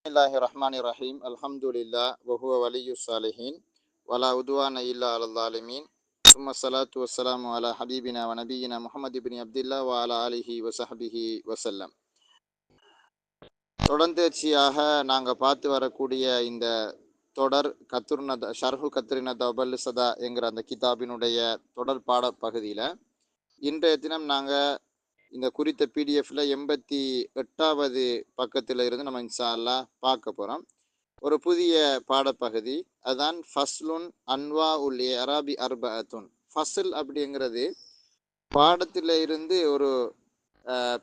Bismillahirrahmanirrahim. Alhamdulillah wa huwa waliyus salihin wala udwana illa alal zalimin. Summa salatu wassalamu ala habibina wa nabiyyina Muhammad ibn Abdullah wa ala alihi wa sahbihi wasallam. தொடர்ந்தேர்ச்சியாக நாங்கள் பார்த்து வரக்கூடிய இந்த தொடர் ஷர்ஹு கத்ரினத வபல் சதா என்கிற அந்த கிதாபினுடைய தொடர் பாட பகுதியில் இன்றைய தினம் நாங்கள் இந்த குறித்த பிடிஎஃப்ல 88வது பக்கத்தில் இருந்து நம்ம இன்ஷா அல்லாஹ் பார்க்க போகிறோம். ஒரு புதிய பாடப்பகுதி, அதுதான் ஃபஸ்லுன் அன்வா உல் அராபி அர்பஅத்துன். ஃபஸ்ல் அப்படிங்கிறது பாடத்தில் இருந்து ஒரு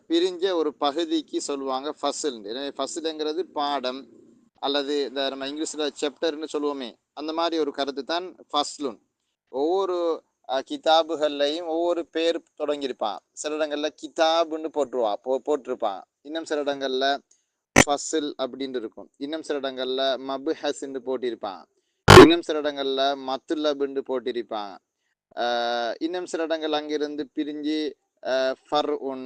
பிரிஞ்ச ஒரு பகுதிக்கு சொல்லுவாங்க ஃபஸ்ல். எனவே ஃபஸ்லுங்கிறது பாடம் அல்லது இந்த நம்ம இங்கிலீஷில் சாப்டர்னு சொல்லுவோமே, அந்த மாதிரி ஒரு கருத்து தான் ஃபஸ்லுன். ஒவ்வொரு கிதாபுகள்லையும் ஒவ்வொரு பேர் தொடங்கியிருப்பான். சில இடங்களில் கிதாபுன்னு போட்டிருப்பான். இன்னும் சில இடங்களில் ஃபஸ்ல் அப்படின்னு இருக்கும். இன்னும் சில இடங்களில் மபுஹஸ்ன்னு போட்டிருப்பான். இன்னும் சில இடங்களில் மத்துலபுன்னு போட்டிருப்பான். இன்னும் சில இடங்கள் அங்கிருந்து பிரிஞ்சு ஃபர் உன்,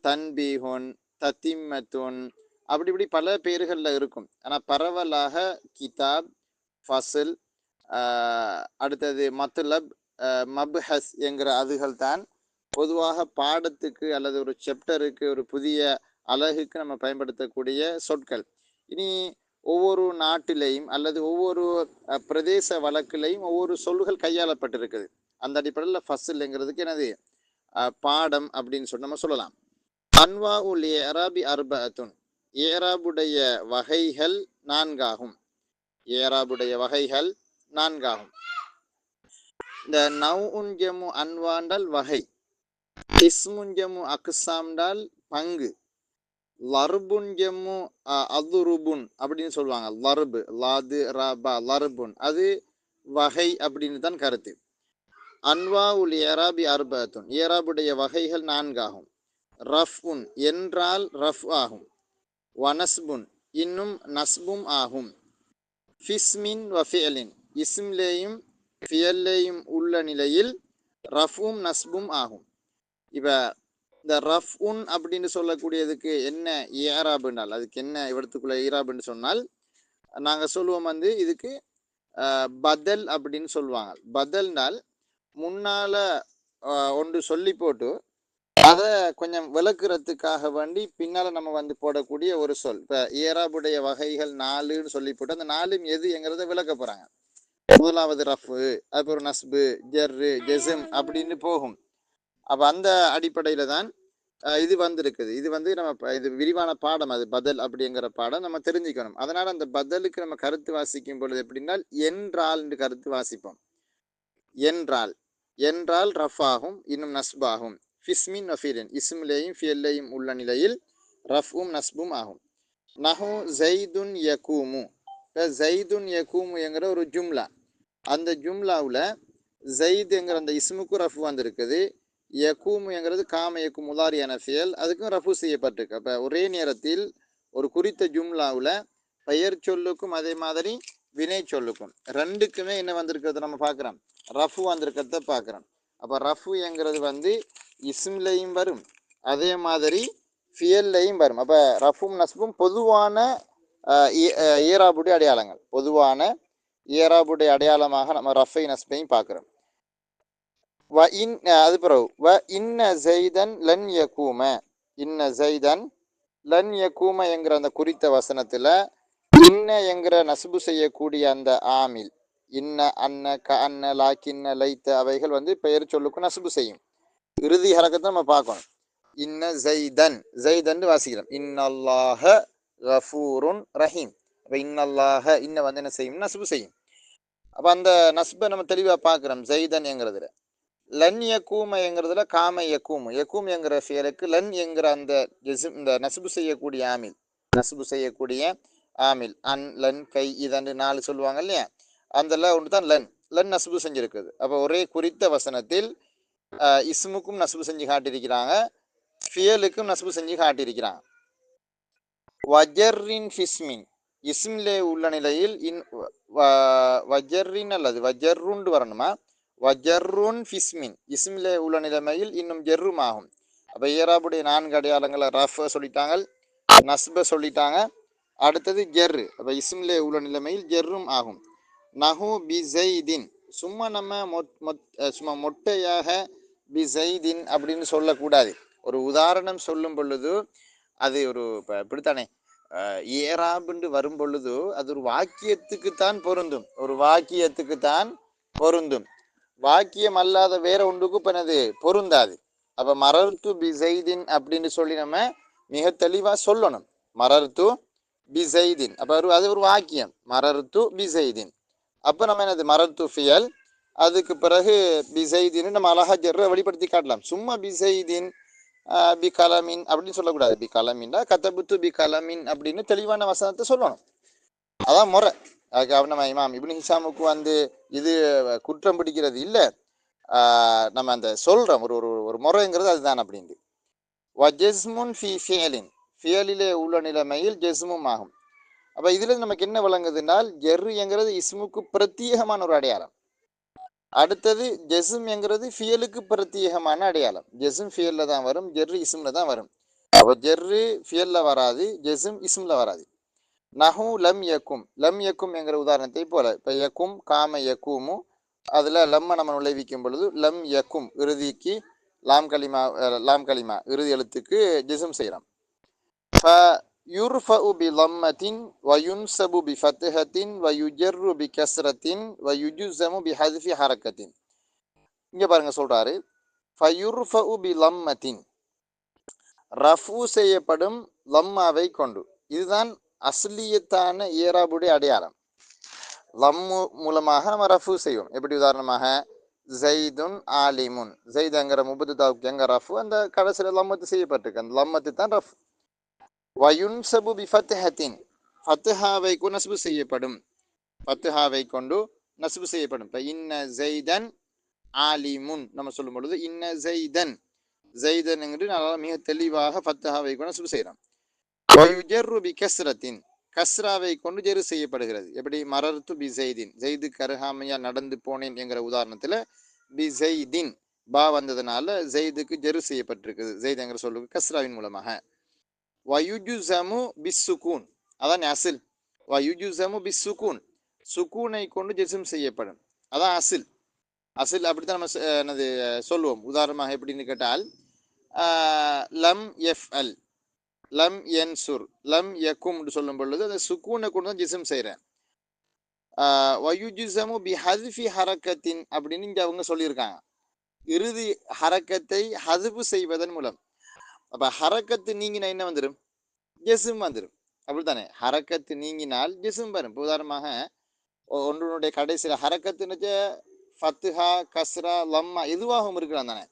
தன்பீஹுன், தத்திம்மத்துன், அப்படி இப்படி பல பேர்களில் இருக்கும். ஆனால் பரவலாக கிதாப், ஃபஸ்ல், அடுத்தது மத்துலப், மப்ஹஸ் என்கிற அதுகள் தான் பொதுவாக பாடத்துக்கு அல்லது ஒரு சாப்டருக்கு, ஒரு புதிய அலகுக்கு நம்ம பயன்படுத்தக்கூடிய சொற்கள். இனி ஒவ்வொரு நாட்டிலையும் அல்லது ஒவ்வொரு பிரதேச வழக்கிலையும் ஒவ்வொரு சொல்கள் கையாளப்பட்டிருக்குது. அந்த அடிப்படையில் ஃபஸ்ல்ங்கிறதுக்கு என்னது பாடம் அப்படின்னு சொல்லி நம்ம சொல்லலாம். அன்வா உல் ஏராபி அர்பஅத்துன், ஏராபுடைய வகைகள் 4 ஆகும். ஏராபுடைய வகைகள் 4 ஆகும். இந்த நவ்உன் ஜமு அன்வாண்டால் வகை, இஸ்முன் ஜமு அக்ஸாம்டால் பங்கு, லர்புன் ஜமு அதுருபுன் அப்படின்னு சொல்லுவாங்க. லர்பு, லாது ரபா, லர்புன், அது வகை அப்படின்னு தான் கருத்து. அன்வா உல் ஏராபி அர்பஅத்துன், ஏராபுடைய வகைகள் 4 ஆகும். ரஃப்உன் என்றால் ரஃப் ஆகும். வனஸ்புன் இன்னும் நஸ்பும் ஆகும். ஃபிஸ்மின் வஃபியலின், இஸ்ம்லேயும் ஃபியல்லையும் உள்ள நிலையில் ரஃபும் நஸ்பும் ஆகும். இப்போ இந்த ரஃப்உன் அப்படின்னு சொல்லக்கூடியதுக்கு என்ன ஏராபுனால், அதுக்கு என்ன இவரத்துக்குள்ள ஈராபுன்னு சொன்னால், நாங்கள் சொல்லுவோம் இதுக்கு பதல் அப்படின்னு சொல்லுவாங்க. பதல்னால் முன்னால் ஒன்று சொல்லி போட்டு அதை கொஞ்சம் விளக்குறதுக்காக வேண்டி பின்னால் நம்ம போடக்கூடிய ஒரு சொல். இப்போ ஏராபுடைய வகைகள் 4ன்னு சொல்லி போட்டு அந்த 4ம் எதுங்கிறத விளக்க போகிறாங்க. முதலாவது ரஃபு, அப்புறம் நஸ்பு, ஜர்ரு, ஜெசம் அப்படின்னு போகும். அப்போ அந்த அடிப்படையில் தான் இது வந்திருக்குது. இது நம்ம இது விரிவான பாடம், அது பதல் அப்படிங்கிற பாடம் நம்ம தெரிஞ்சுக்கணும். அதனால் அந்த பதலுக்கு நம்ம கருத்து வாசிக்கும் பொழுது எப்படின்னா என்றால் என்று கருத்து வாசிப்போம். என்றால், என்றால் ரஃப் ஆகும், இன்னும் நஸ்பாகும். ஃபிஸ்மின் வஃபீலின், இஸ்மிலேயும் ஃபியல்லையும் உள்ள நிலையில் ரஃபும் நஸ்பும் ஆகும். நஹு ஜைதுன் யகூமு, ஜைதுன் யகூமு என்கிற ஒரு ஜும்லா. அந்த ஜும்லாவில் ஜெயிதுங்கிற அந்த இஸ்முக்கு ரஃபு வந்திருக்குது. யகூமுங்கிறது காம யக்கும் முலாரியான ஃபியல், அதுக்கும் ரஃபு செய்யப்பட்டிருக்கு. அப்போ ஒரே நேரத்தில் ஒரு குறித்த ஜும்லாவில் பெயர் சொல்லுக்கும் அதே மாதிரி வினை சொல்லுக்கும் ரெண்டுக்குமே என்ன வந்திருக்கிறது நம்ம பார்க்குறோம், ரஃபு வந்திருக்கிறத பார்க்குறோம். அப்போ ரஃபுங்கிறது இஸ்ம்லையும் வரும், அதே மாதிரி ஃபியல்லையும் வரும். அப்போ ரஃபும் நஸ்பும் பொதுவான ஈராபுடைய அடையாளங்கள். பொதுவான ஏராபுடைய அடையாளமாக நம்ம ரஃபை நஸ்பையும் பார்க்குறோம். அது பிறகு வ இன்ன ஜெய்தன் லன் யகூம, இன்ன ஜெய்தன் லன் யகூம என்கிற அந்த குறித்த வசனத்தில் இன்ன என்கிற நசுபு செய்யக்கூடிய அந்த ஆமில், இன்ன, அன்ன, க அன்ன, லாக்கின்ன, லைத்த, அவைகள் பெயர் சொல்லுக்கும் நசுபு செய்யும். இறுதி ஹரக்கத்தை நம்ம பார்க்கணும். இன்ன ஜெய்தன், ஜெய்தன் வாசிக்கிறோம். இன்னல்லாஹ கஃபூருன் ரஹீம். அப்போ இன்னல்லாஹ இன்ன என்ன செய்யும், நசுபு செய்யும். அப்போ அந்த நஸ்பை நம்ம தெளிவாக பார்க்குறோம். ஜெய்தன் என்கிறதுல லன் யக்கூம என்கிறதுல காம யக்கூமு, யக்கூம் என்கிற ஃபியலுக்கு லன் என்கிற அந்த இந்த நசுபு செய்யக்கூடிய ஆமில், நசுபு செய்யக்கூடிய ஆமில், அன், லன், கை, இதன்று 4 சொல்லுவாங்க இல்லையா, அந்த ஒன்று தான் லன். லன் நசுபு செஞ்சிருக்குது. அப்போ ஒரே குறித்த வசனத்தில் இஸ்முக்கும் நசுபு செஞ்சு காட்டியிருக்கிறாங்க, ஃபியலுக்கும் நசுபு செஞ்சு காட்டியிருக்கிறாங்க. வஜர்ரின் ஃபிஸ்மின், இஸ்மிலே உள்ள நிலையில் வஜர்ரின் அல்லது வஜர்ருண்டு வரணுமா, வஜர்ருன் ஃபிஸ்மின், இஸ்மிலே உள்ள நிலைமையில் இன்னும் ஜெர்ரும் ஆகும். அப்போ ஏராபுடைய 4 அடையாளங்களை ரஃப சொல்லிட்டாங்க, நஸ்ப சொல்லிட்டாங்க, அடுத்தது ஜெர், அப்போ இஸ்மிலே உள்ள நிலைமையில் ஜெர்ரும் ஆகும். நஹு பிசைதின், சும்மா நம்ம சும்மா மொட்டையாக பிசைதின் அப்படின்னு சொல்லக்கூடாது. ஒரு உதாரணம் சொல்லும் பொழுது அது ஒரு இப்படித்தானே ஏராபுண்டு வரும் பொழுது அது ஒரு வாக்கியத்துக்குத்தான் பொருந்தும், ஒரு வாக்கியத்துக்குத்தான் பொருந்தும். வாக்கியம் அல்லாத வேற ஒன்றுக்கு பண்ணது பொருந்தாது. அப்ப மரர்த்து பிசைதின் அப்படின்னு சொல்லி நம்ம மிக தெளிவா சொல்லணும். மரர்த்து பிசைதின், அப்ப அது ஒரு வாக்கியம், மரர்த்து பிசைதின். அப்ப நம்ம என்னது மரர்த்து ஃபியல், அதுக்கு பிறகு பிசைதின்னு நம்ம அழகா ஜெர்ரை வெளிப்படுத்தி காட்டலாம். சும்மா பிசைதின் பி கலமின் அப்படின்னு சொல்லக்கூடாது. பி கலமின்னா கத்தபுத்து பி கலமின் அப்படின்னு தெளிவான வசனத்தை சொல்லணும். அதான் முறை. அதுக்கு நம்ம இமாம் இப்னு ஹிஷாமுக்கு வந்து இது குற்றம் பிடிக்கிறது இல்லை, நம்ம அந்த சொல்றோம் ஒரு ஒரு முறைங்கிறது அதுதான் அப்படின்ட்டு. வஜஸ்முன் ஃபி ஃபியலின், ஃபியலிலே உள்ள நிலைமையில் ஜெஸ்மும் ஆகும். அப்ப இதுல நமக்கு என்ன விளங்குதுனால் ஜெர்ங்கிறது இஸ்முக்கு பிரத்யேகமான ஒரு அடையாளம். அடுத்தது ஜெஸ்ம் என்கிறது ஃபியலுக்கு பிரத்யேகமான அடையாளம். ஜெஸ்ம் ஃபியல்ல தான் வரும், ஜெர்ரு இஸ்ம்ல தான் வரும். அப்போ ஜெர்ரு ஃபியல்ல வராது, ஜெஸ்ம் இஸ்ம்ல வராது. நஹு லம் யக்கும், லம் யக்கும் என்கிற உதாரணத்தை போல, இப்போ யக்கும் காம யக்குமு, அதுல லம்ம நம்ம நுழைவிக்கும் பொழுது லம் யக்கும் இறுதிக்கு லாம் கலிமா இறுதி எழுத்துக்கு ஜெஸ்ம் செய்யறோம். يرفع بضمة وينصب بفتحة ويجر بكسرة ويجزم بحذف حركة. இங்க பாருங்க சொல்றாரு, ஃபயுர்ஃபஉ பிலம்மத்தின், ரஃபு செய்யப்படும் லம்மாவை கொண்டு. இதுதான் அஸ்லியத்தான ஏராபுடைய அடையாளம். லம்மு மூலமாக நம்ம ரஃபு செய்வோம். எப்படி உதாரணமாக ஜெய்துன் ஆலிமுன், ஜெய்துங்கிற முபத்ததாவுக்கு எங்க ரஃபு, அந்த கடைசியில் லம்மத்து செய்யப்பட்டிருக்கு, அந்த லம்மத்து தான் ரஃப். வயுன்சபு பிஃபத்ஹத்தின், ஃபத்ஹாவை கொண்டு நஸ்பு செய்யப்படும், ஃபத்ஹாவை கொண்டு நஸ்பு செய்யப்படும். இப்போ இன்ன ஜெய்தன் ஆலிமுன் நம்ம சொல்லும் பொழுது இன்ன ஜெய்தன், ஜெய்தன் நல்லா மிக தெளிவாக ஃபத்ஹாவை கொண்டு நஸ்பு செய்யறோம். வயுஜர்ரு பி கஸ்ரத்தின், கஸ்ராவை கொண்டு ஜெரு செய்யப்படுகிறது. எப்படி மரர்த்து பி ஜெய்தின், ஜெய்துக்கு அருகாமையா நடந்து போனேன் என்கிற உதாரணத்துல பி ஜெய்தின் பா வந்ததுனால ஜெய்துக்கு ஜெரு செய்யப்பட்டிருக்குது, ஜெய்த் என்கிற சொல்லுக்கு கஸ்ராவின் மூலமாக. வயுஜுசமு பிஸ்ஸுகூன், அதான் அசில். வயுஜுசமு பிஸ்ஸுகூன், சுக்கூனை கொண்டு ஜெஸ்ம் செய்யப்படும், அதான் அசில். அசில் அப்படித்தான் நம்ம என்னது சொல்லுவோம். உதாரணமாக எப்படின்னு கேட்டால் லம் எஃப் அல், லம் என்சுர், லம் யக்கும் சொல்லும் பொழுது அந்த சுக்கூனை கொண்டு தான் ஜெஸ்ம் செய்யறேன். வயுஜுசமு பி ஹதுஃபி ஹரக்கத்தின் அப்படின்னு இங்க அவங்க சொல்லியிருக்காங்க, இறுதி ஹரக்கத்தை ஹதுபு செய்வதன் மூலம். அப்ப ஹரக்கத்து நீங்கினா என்ன வந்துடும், ஜெஸ்ம் வந்துடும். அப்படித்தானே, ஹரக்கத்து நீங்கினால் ஜெஸ்ம் வரும். இப்போ உதாரணமாக ஒன்றுடைய கடைசியில் ஹரக்கத்துன்னு ஃபத்ஹா கஸ்ரா லம்மா எதுவாகவும் இருக்கிறான் தானே.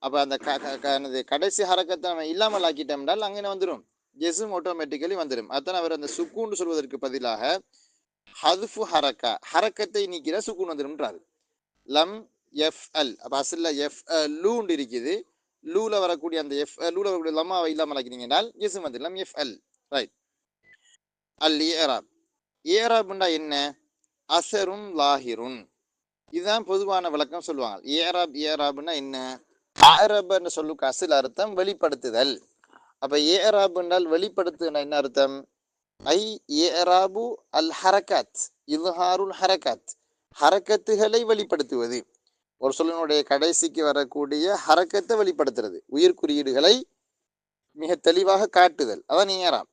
அப்ப அந்த கடைசி ஹரக்கத்தை நம்ம இல்லாமல் ஆக்கிட்டோம்னால் அங்கே வந்துடும், ஜெஸ்ம் ஆட்டோமேட்டிக்கலி வந்துடும். அதான் அவர் அந்த சுக்கூன்னு சொல்வதற்கு பதிலாக ஹதுஃபு ஹரக்கா, ஹரக்கத்தை நீக்கிற சுக்கூன் வந்துடும்ன்றாரு. லம் எஃப் அல், அப்ப அசல்ல எஃப் லூண்டு இருக்குது, லூல வரக்கூடிய அந்த எஃப் லூல வரக்கூடிய லம்மாவை இல்லாமல் ஆக்கினீங்கன்னால் ஜெஸ்ம் வந்துடலாம், எஃப் அல். ரைட். அல் ஏராப், ஏராப்னா என்ன, அசரும் லாஹிருன், இதுதான் பொதுவான விளக்கம் சொல்லுவாங்க. ஏராப், ஏராப்னா என்ன, அரபன்னு சொல்லுக்கு அசல் அர்த்தம் வெளிப்படுத்துதல். அப்ப ஏராப் என்றால் வெளிப்படுத்துனா என்ன அர்த்தம், ஐ ஏராபு அல் ஹரகாத், இல்ஹாருல் ஹரகாத், ஹரக்கத்துகளை வெளிப்படுத்துவது. ஒரு சொல்லினுடைய கடைசிக்கு வரக்கூடிய ஹரக்கத்தை வெளிப்படுத்துறது, உயிர் குறியீடுகளை மிக தெளிவாக காட்டுதல், அதான் ஏராப்.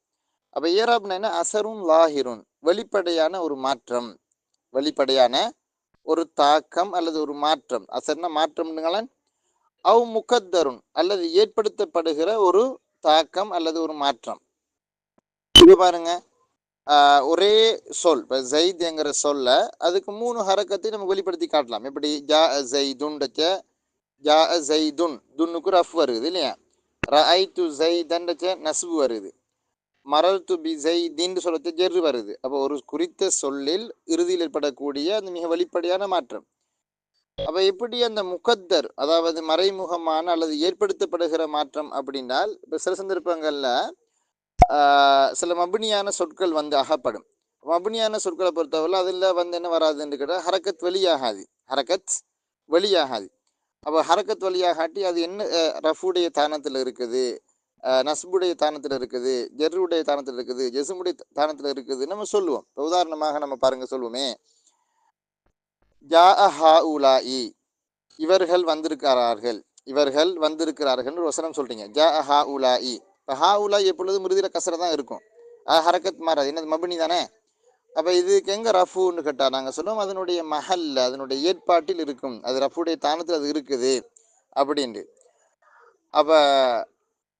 அப்ப ஏராப்னா என்ன, அசரும் லாஹிருன், வெளிப்படையான ஒரு மாற்றம், வெளிப்படையான ஒரு தாக்கம் அல்லது ஒரு மாற்றம். அசர்னா மாற்றம்னுங்களேன். அவ் முகத்தருன், அல்லது ஏற்படுத்தப்படுகிற ஒரு தாக்கம் அல்லது ஒரு மாற்றம். இது பாருங்க, ஒரே சொல், இப்போ ஜெயித் என்கிற சொல்ல அதுக்கு 3 ஹரக்கத்தை நம்ம வெளிப்படுத்தி காட்டலாம். எப்படி ஜா ஜெய்துன், ஜா ஜெய்துன், துன்னுக்கு ரஃப் வருது இல்லையா. ரஐது ஜெய்தன் நஸ்பு வருது. மரர்து பி ஜெய்தின் சொல்லத்து ஜெர்ரு வருது. அப்போ ஒரு குறித்த சொல்லில் இறுதியில் ஏற்படக்கூடிய அந்த மிக வெளிப்படையான மாற்றம். அப்ப எப்படி அந்த முகத்தர், அதாவது மறைமுகமான அல்லது ஏற்படுத்தப்படுகிற மாற்றம் அப்படின்னால், இப்ப சில சந்தர்ப்பங்கள்ல சில மபினியான சொற்கள் வந்து அகப்படும். மபினியான சொற்களை பொறுத்தவரை அதில் வந்து என்ன வராதுன்னு கேட்டால் ஹரக்கத் வெளியாகாது, ஹரக்கத் வெளியாகாது. அப்போ ஹரக்கத் வெளியாகாட்டி அது என்ன ரஃபுடைய தானத்தில் இருக்குது, நஸ்புடைய தானத்தில் இருக்குது, ஜெர்ருடைய தானத்தில் இருக்குது, ஜெசுமுடைய தானத்தில் இருக்குது நம்ம சொல்லுவோம். இப்போ உதாரணமாக நம்ம பாருங்க சொல்லுவோமே, ஜா ஹா உலாஇ, இவர்கள் வந்திருக்கிறார்கள், இவர்கள் வந்திருக்கிறார்கள் ஒரு வசனம் சொல்றீங்க. ஜா ஹா உலாஇ, இப்போ ஹா உலாஇ எப்பொழுதும் மிருதில கசர தான் இருக்கும், ஹரக்கத் மாறாது, என்னது மபினி தானே. அப்போ இதுக்கு எங்கே ரஃபுன்னு கேட்டால் நாங்கள் சொல்லுவோம் அதனுடைய மஹல்ல, அதனுடைய ஏற்பாட்டில் இருக்கும், அது ரஃபுடைய தானத்தில் அது இருக்குது அப்படின்ட்டு. அப்போ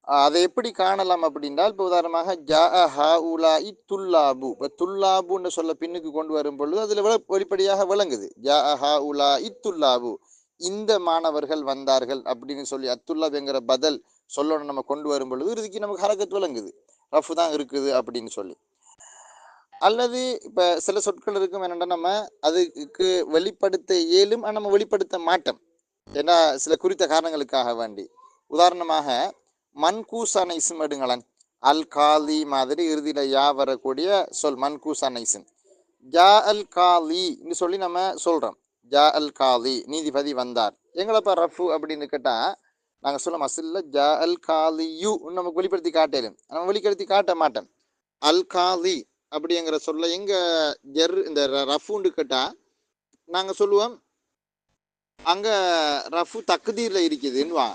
அதை எப்படி காணலாம் அப்படின்றால், இப்போ உதாரணமாக ஜா ஹா உலாஇ துல்லாபு, இப்போ துல்லாபுன்னு சொல்ல பின்னுக்கு கொண்டு வரும் பொழுது அதில் வெளிப்படையாக விளங்குது. ஜா ஹா உலாஇ துல்லாபு, இந்த மாணவர்கள் வந்தார்கள் அப்படின்னு சொல்லி அத்துல்லாபுங்கிற பதில் சொல்லணும் நம்ம கொண்டு வரும் பொழுது இதுக்கு நமக்கு ஹரக்கத் விளங்குது, ரஃபு தான் இருக்குது அப்படின்னு சொல்லி. அல்லது இப்போ சில சொற்கள் இருக்கும் என்னென்னா நம்ம அதுக்கு வெளிப்படுத்த இயலும், நம்ம வெளிப்படுத்த மாட்டோம், ஏன்னா சில குறித்த காரணங்களுக்காக வேண்டி. உதாரணமாக மன்கூசான இஸ்ம் எடுங்களேன், அல் காலி மாதிரி இறுதியில் யா வரக்கூடிய சொல் மன்கூசான இஸ்ம். ஜா அல் காலின்னு சொல்லி நம்ம சொல்கிறோம், ஜா அல் காலி நீதிபதி வந்தார். எங்களப்பா ரஃபு அப்படின்னு கேட்டால் நாங்கள் சொல்ல மசில்ல ஜா அல் காலியு நமக்கு வெளிப்படுத்தி காட்டலும், நம்ம வெளிப்படுத்தி காட்ட மாட்டோம். அல் காலி அப்படிங்கிற சொல்ல எங்க இந்த ரஃபுன்னு கேட்டால் நாங்கள் சொல்லுவோம் அங்கே ரஃபு தக்குதீரில் இருக்குதுன்னு.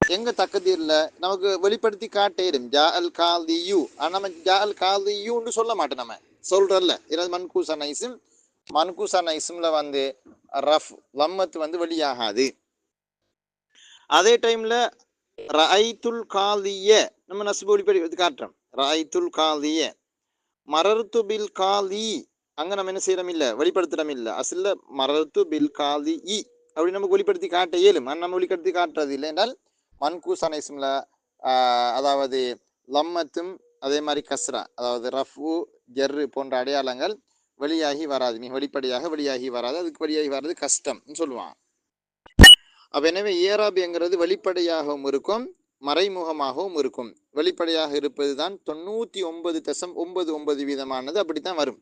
எங்க தக்கதீர்ல நமக்கு வெளிப்படுத்தி காட்டேரும் ஜா அல் காலியு, ஆனால் நம்ம ஜா அல் காலியுன்னு சொல்ல மாட்டோம், நம்ம சொல்றல்ல. ஏதாவது மன்கூசான இஸ்ம், மன்கூசான இஸ்ம்ல வந்து ரஃப் லம்மத்து வந்து வெளியாகாது. அதே டைம்ல ரஐத்துல் காலிய நம்ம நஸ்பு வெளிப்படுத்தி காட்டுறோம், ரஐத்துல் காலிய. மரர்த்து பில் காலி, அங்க நம்ம என்ன செய்யறோம் இல்லை, வெளிப்படுத்துறோம் இல்லை, அசில்ல மரர்த்து பில் காலி இ அப்படி நமக்கு வெளிப்படுத்தி காட்ட இயலும், நம்ம வெளிப்படுத்தி காட்டுறது இல்லை என்றால் மன்கூசான இஸ்ம்ல அதாவது லம்மத்தும் அதே மாதிரி கஸ்ரா, அதாவது ரஃபு ஜெர்ரு போன்ற அடையாளங்கள் வெளியாகி வராது, மிக வெளிப்படையாக வெளியாகி வராது, அதுக்கு வெளியாகி வர்றது கஷ்டம்னு சொல்லுவான். அப்போ எனவே ஏராபிங்கிறது வெளிப்படையாகவும் இருக்கும், மறைமுகமாகவும் இருக்கும். வெளிப்படையாக இருப்பது தான் 99.99% அப்படித்தான் வரும்.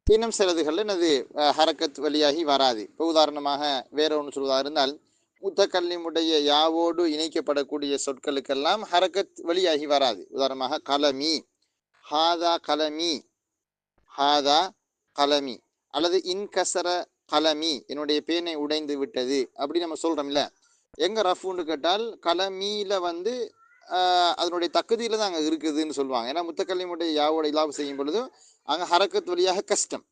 இன்னும் சிலதுகளில் என்னது ஹரக்கத் வெளியாகி வராது. இப்போ உதாரணமாக வேற ஒன்று சொல்வதாக இருந்தால், முத்தக்கல்லிமுடைய யாவோடு இணைக்கப்படக்கூடிய சொற்களுக்கெல்லாம் ஹரக்கத் வெளியாகி வராது. உதாரணமாக கலமி, ஹாதா கலமி, ஹாதா கலமி, அல்லது இன்கசர கலமி, என்னுடைய பேனை உடைந்து விட்டது அப்படி நம்ம சொல்றோம்ல. எங்க ரஃபுன்னு கேட்டால் கலமியில வந்து அதனுடைய தக்குதியில தான் அங்கே இருக்குதுன்னு சொல்லுவாங்க. ஏன்னா முத்தக்கல்லிமுடைய யாவோட இலாபம் செய்யும் பொழுது அங்கே ஹரக்கத் வழியாக கஷ்டம்.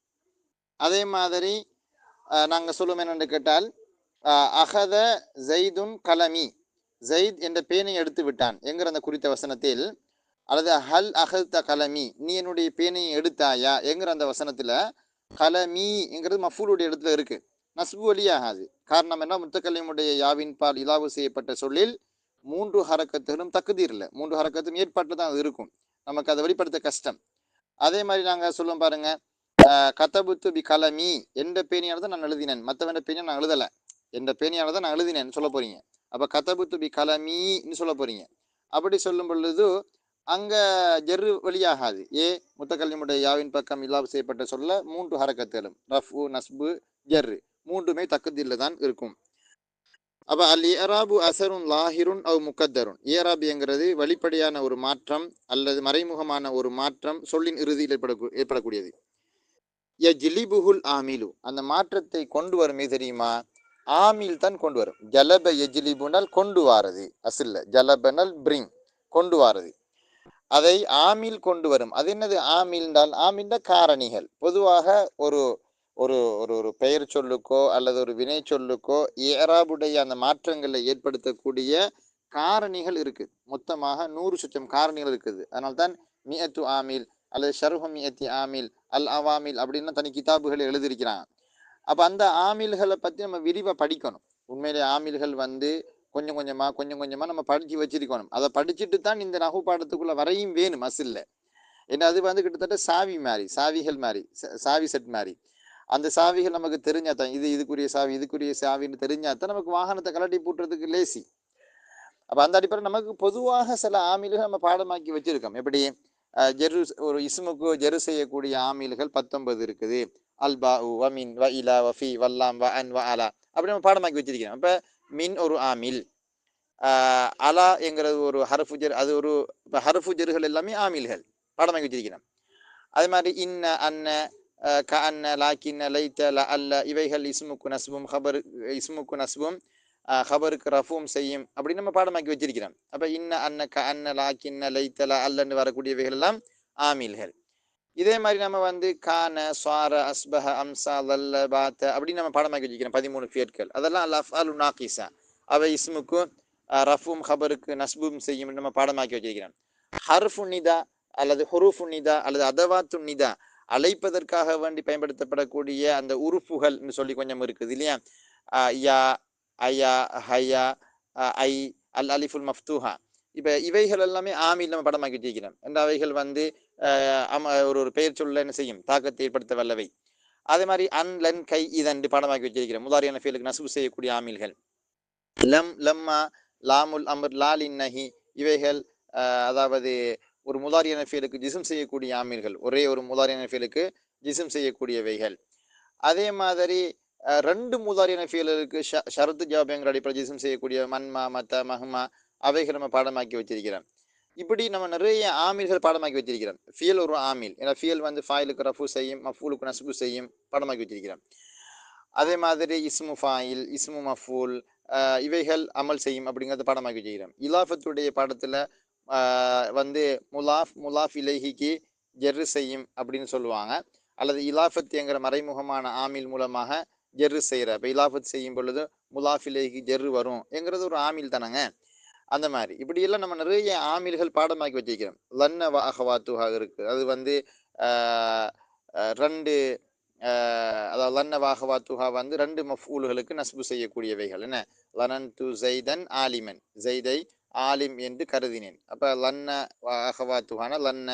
அதே மாதிரி நாங்கள் சொல்லுவோம் என்னென்னு கேட்டால் அகத ஜெய்துன் கலமி, ஜெயித் என்ற பேனை எடுத்து விட்டான் என்கிற அந்த குறித்த வசனத்தில், அல்லது ஹல் அகத கலமி, நீ என்னுடைய பேனையை எடுத்தாயா என்கிற அந்த வசனத்தில் கலமிங்கிறது மஃபூலுடைய இடத்துல இருக்கு, நஸ்பு வழியாகாது. காரணம் என்ன, முத்தக்கல்லிமுடைய யாவின் பால் இலாவு செய்யப்பட்ட சொல்லில் 3 ஹரக்கத்துகளும் தக்குதீர் இல்லை, 3 ஹரக்கத்தும் ஏற்பாட்டில் தான் அது இருக்கும், நமக்கு அதை வெளிப்படுத்த கஷ்டம். அதே மாதிரி நாங்கள் சொல்லுவோம் பாருங்க, கதபுத்து பி கலமி, எந்த பேணியானதை நான் எழுதினேன், மற்றவன் பேணியை நான் எழுதலை, எந்த பேணியானதை நான் எழுதினேன்னு சொல்ல போறீங்க. அப்போ கதபுத்து பி கலமின்னு சொல்ல போறீங்க. அப்படி சொல்லும் பொழுது அங்கே ஜெர்ரு வெளியாகாது. முத்தக்கல்லிமுடைய யாவின் பக்கம் இலாபு செய்யப்பட்ட சொல்ல 3 ஹரக்கத்துகளும் ரஃபு நஸ்பு ஜெர்ரு 3மே தக்குதில்ல தான் இருக்கும். அப்போ அல் ஏராபு அசருன் லாஹிருன் அவ் முக்கத்தருன், ஏராபிங்கிறது வெளிப்படையான ஒரு மாற்றம் அல்லது மறைமுகமான ஒரு மாற்றம் சொல்லின் இறுதியில் ஏற்படக்கூடியது. யஜ்லிபுஹுல் ஆமிலு, அந்த மாற்றத்தை கொண்டு வரும் தெரியுமா, ஆமில் தான் கொண்டு வரும். ஜலப யஜ்லிபுனால் கொண்டு வாரது, அசில்ல ஜலபனல் பிரிங் கொண்டு வாரது, அதை ஆமில் கொண்டு வரும். அது என்னது ஆமில் என்றால், ஆமில்னா காரணிகள். பொதுவாக ஒரு ஒரு ஒரு பெயர் சொல்லுக்கோ அல்லது ஒரு வினை சொல்லுக்கோ ஏராபுடைய அந்த மாற்றங்களை ஏற்படுத்தக்கூடிய காரணிகள் இருக்குது. மொத்தமாக 100 காரணிகள் இருக்குது. அதனால்தான் மியத்து ஆமில் அல்லது ஷர்ஹு மியத்தி ஆமில் அல் அவாமில் அப்படின்னு தனி கிதாபுகளை எழுதியிருக்கிறாங்க. அப்போ அந்த ஆமில்களை பற்றி நம்ம விரிவாக படிக்கணும். உண்மையிலே ஆமில்கள் வந்து கொஞ்சம் கொஞ்சமாக நம்ம படித்து வச்சிருக்கணும். அதை படிச்சுட்டு தான் இந்த நகு பாடத்துக்குள்ளே வரையும் வேணும் அசில்ல. ஏன்னா அது வந்து கிட்டத்தட்ட சாவி மாதிரி, சாவிகள் மாதிரி, சாவி செட் மாதிரி. அந்த சாவிகள் நமக்கு தெரிஞ்சாதான், இதுக்குரிய சாவி இதுக்குரிய சாவின்னு தெரிஞ்சாதான் நமக்கு வாகனத்தை கலட்டி பூட்டுறதுக்கு லேசி. அப்போ அந்த அடிப்படையில் நமக்கு பொதுவாக சில ஆமில்கள் நம்ம பாடமாக்கி வச்சிருக்கோம். எப்படி ஜெரு, ஒரு இஸ்முக்கு ஜெரு செய்யக்கூடிய ஆமில்கள் 19 இருக்குது. அல்பா உ வமின் வ இலா வஃபி வல்லாம் வ அன் வ அலா அப்படி நம்ம பாடமாக்கி வச்சிருக்கிறோம். அப்போ மின் ஒரு ஆமில், அலா என்கிறது ஒரு ஹரஃபுஜர், அது ஒரு ஹரஃபுஜர்கள் எல்லாமே ஆமில்கள் பாடமாக்கி வச்சிருக்கிறோம். அதே மாதிரி இன்ன அன்ன க அன்ன லாக்கின்ன லைத்த ல அல்ல இவைகள் இஸ்முக்கு நஸ்பும் ஹபர் இஸ்முக்கு நஸ்பும் ஹபருக்கு ரஃபும் செய்யும் அப்படின்னு நம்ம பாடமாக்கி வச்சிருக்கிறோம். அப்போ இன்ன அன்ன க அன்ன லாக்கின்ன லைத்த ல அல்லன்னு வரக்கூடியவைகள் எல்லாம் ஆமில்கள். இதே மாதிரி நம்ம வந்து கான ஸ்வார அஸ்பஹ அம்சா லல்ல பாத்த அப்படின்னு நம்ம பாடமாக்கி வச்சுக்கிறோம் 13 ஃபியட்கள். அதெல்லாம் லஃப்அலு நாகிஸா, அவை இஸ்முக்கு ரஃபும் ஹபருக்கு நஸ்பும் செய்யும் நம்ம பாடமாக்கி வச்சிருக்கிறோம். ஹர்ஃபு நிதா அல்லது ஹுரூஃபு நிதா அல்லது அதவாத்து நிதா, அழைப்பதற்காக வேண்டி பயன்படுத்தப்படக்கூடிய அந்த உறுப்புகள் சொல்லி கொஞ்சம் இருக்குது இல்லையா? யா, அயா, ஹயா, ஐ, அல் அலிஃபுல் மஃப்தூஹா. இப்போ இவைகள் எல்லாமே ஆமில் நம்ம படமாக்கி வச்சிருக்கிறோம். இந்த அவைகள் வந்து ஒரு பெயர் சொல்ல என்ன செய்யும், தாக்கத்தை ஏற்படுத்த வல்லவை. அதே மாதிரி அன் லன் கை இதன் பாடமாக்கி வச்சிருக்கிறோம். முதாரியான ஃபீலுக்கு நசுபு செய்யக்கூடிய ஆமில்கள். லம் லம்மா லாமுல் அமர் லாலின் நஹி, இவைகள் அதாவது ஒரு முதாரியான ஃபீலுக்கு ஜிஸ்ம் செய்யக்கூடிய ஆமில்கள், ஒரே ஒரு முதாரியான ஃபீலுக்கு ஜிஸ்ம் செய்யக்கூடியவைகள். அதே மாதிரி 2 முதாரியான ஃபீலுக்கு ஷரத்து ஜவாப் அடிப்படை ஜிஸ்ம் செய்யக்கூடிய மன்மா மத்த மஹ்மா அவைகள் நம்ம பாடமாக்கி வச்சிருக்கிறோம். இப்படி நம்ம நிறைய ஆமில்கள் பாடமாக்கி வச்சிருக்கிறோம். ஃபியல் ஒரு ஆமில், ஏன்னா ஃபியல் வந்து ஃபாயிலுக்கு ரஃபு செய்யும், மஃபூலுக்கு நஸ்பு செய்யும், பாடமாக்கி வச்சிருக்கிறோம். அதே மாதிரி இஸ்மு ஃபாயில், இஸ்மு மஃபூல் இவைகள் அமல் செய்யும் அப்படிங்கிறத பாடமாக்கி வச்சுக்கிறோம். இலாஃபத்துடைய பாடத்தில் வந்து முலாஃப் இலைஹிக்கு ஜெர்ரு செய்யும் அப்படின்னு சொல்லுவாங்க. அல்லது இலாஃபத் என்கிற மறைமுகமான ஆமில் மூலமாக ஜெர்ரு செய்கிற, இப்போ இலாஃபத் செய்யும் பொழுது முலாஃப் இலைஹிக்கு ஜெர்ரு வரும் என்கிறது ஒரு ஆமில் தானங்க. அந்த மாதிரி இப்படியெல்லாம் நம்ம நிறைய ஆமில்கள் பாடமாக்கி வச்சிருக்கிறோம். லன்ன வாஹவாத்துஹாக இருக்குது, அது வந்து 2 அதாவது லன்ன வாஹவாத்துஹா வந்து 2 மஃபூல்களுக்கு நஸ்பு செய்யக்கூடியவைகள். என்ன? லனன் து ஜெய்தன் ஆலிமன், ஜெய்தை ஆலிம் என்று கருதினேன். அப்போ லன்ன வாஹவாத்துஹான லன்ன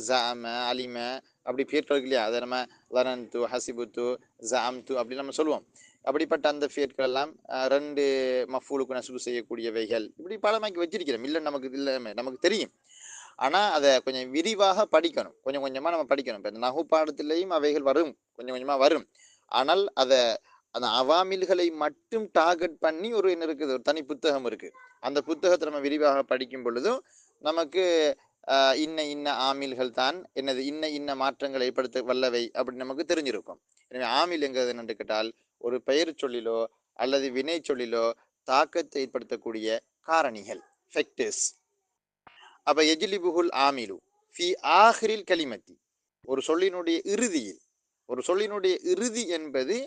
ஜாம அலிம அப்படி பேர்கள் இல்லையா? அதை நம்ம லனன் து ஹசிபுத்து ஜாம் து அப்படின்னு நம்ம சொல்லுவோம். அப்படிப்பட்ட அந்த ஃபியட்கள் எல்லாம் 2 மஃபூலுக்கு நசுபு செய்யக்கூடியவைகள். இப்படி பாடமாக்கி வச்சிருக்கிறோம். இல்லை நமக்கு இல்லை, நமக்கு தெரியும். ஆனால் அதை கொஞ்சம் விரிவாக படிக்கணும், கொஞ்சம் கொஞ்சமாக நம்ம படிக்கணும். இப்போ நகு பாடத்திலையும் அவைகள் வரும், கொஞ்சம் கொஞ்சமாக வரும். ஆனால் அதை அந்த அவாமில்களை மட்டும் டார்கெட் பண்ணி ஒரு என்ன இருக்குது, ஒரு தனி புத்தகம் இருக்குது. அந்த புத்தகத்தை நம்ம விரிவாக படிக்கும் பொழுதும் நமக்கு இன்ன இன்ன ஆமில்கள் தான் என்னது, இன்ன இன்ன மாற்றங்களை ஏற்படுத்த வல்லவை அப்படின்னு நமக்கு தெரிஞ்சிருக்கும். எனவே ஆமில் என்கிறது என்னென்று கேட்டால், ஒரு பெயர் சொல்லிலோ அல்லது வினை சொல்லிலோ தாக்கத்தை ஏற்படுத்தக்கூடிய காரணிகள், ஃபெக்டர்ஸ். அப்ப எஜிலிபுகுல் ஆமிலு ஃபி ஆஹிரில் கலிமத்தி, ஒரு சொல்லினுடைய இறுதியில், ஒரு சொல்லினுடைய இறுதி என்பது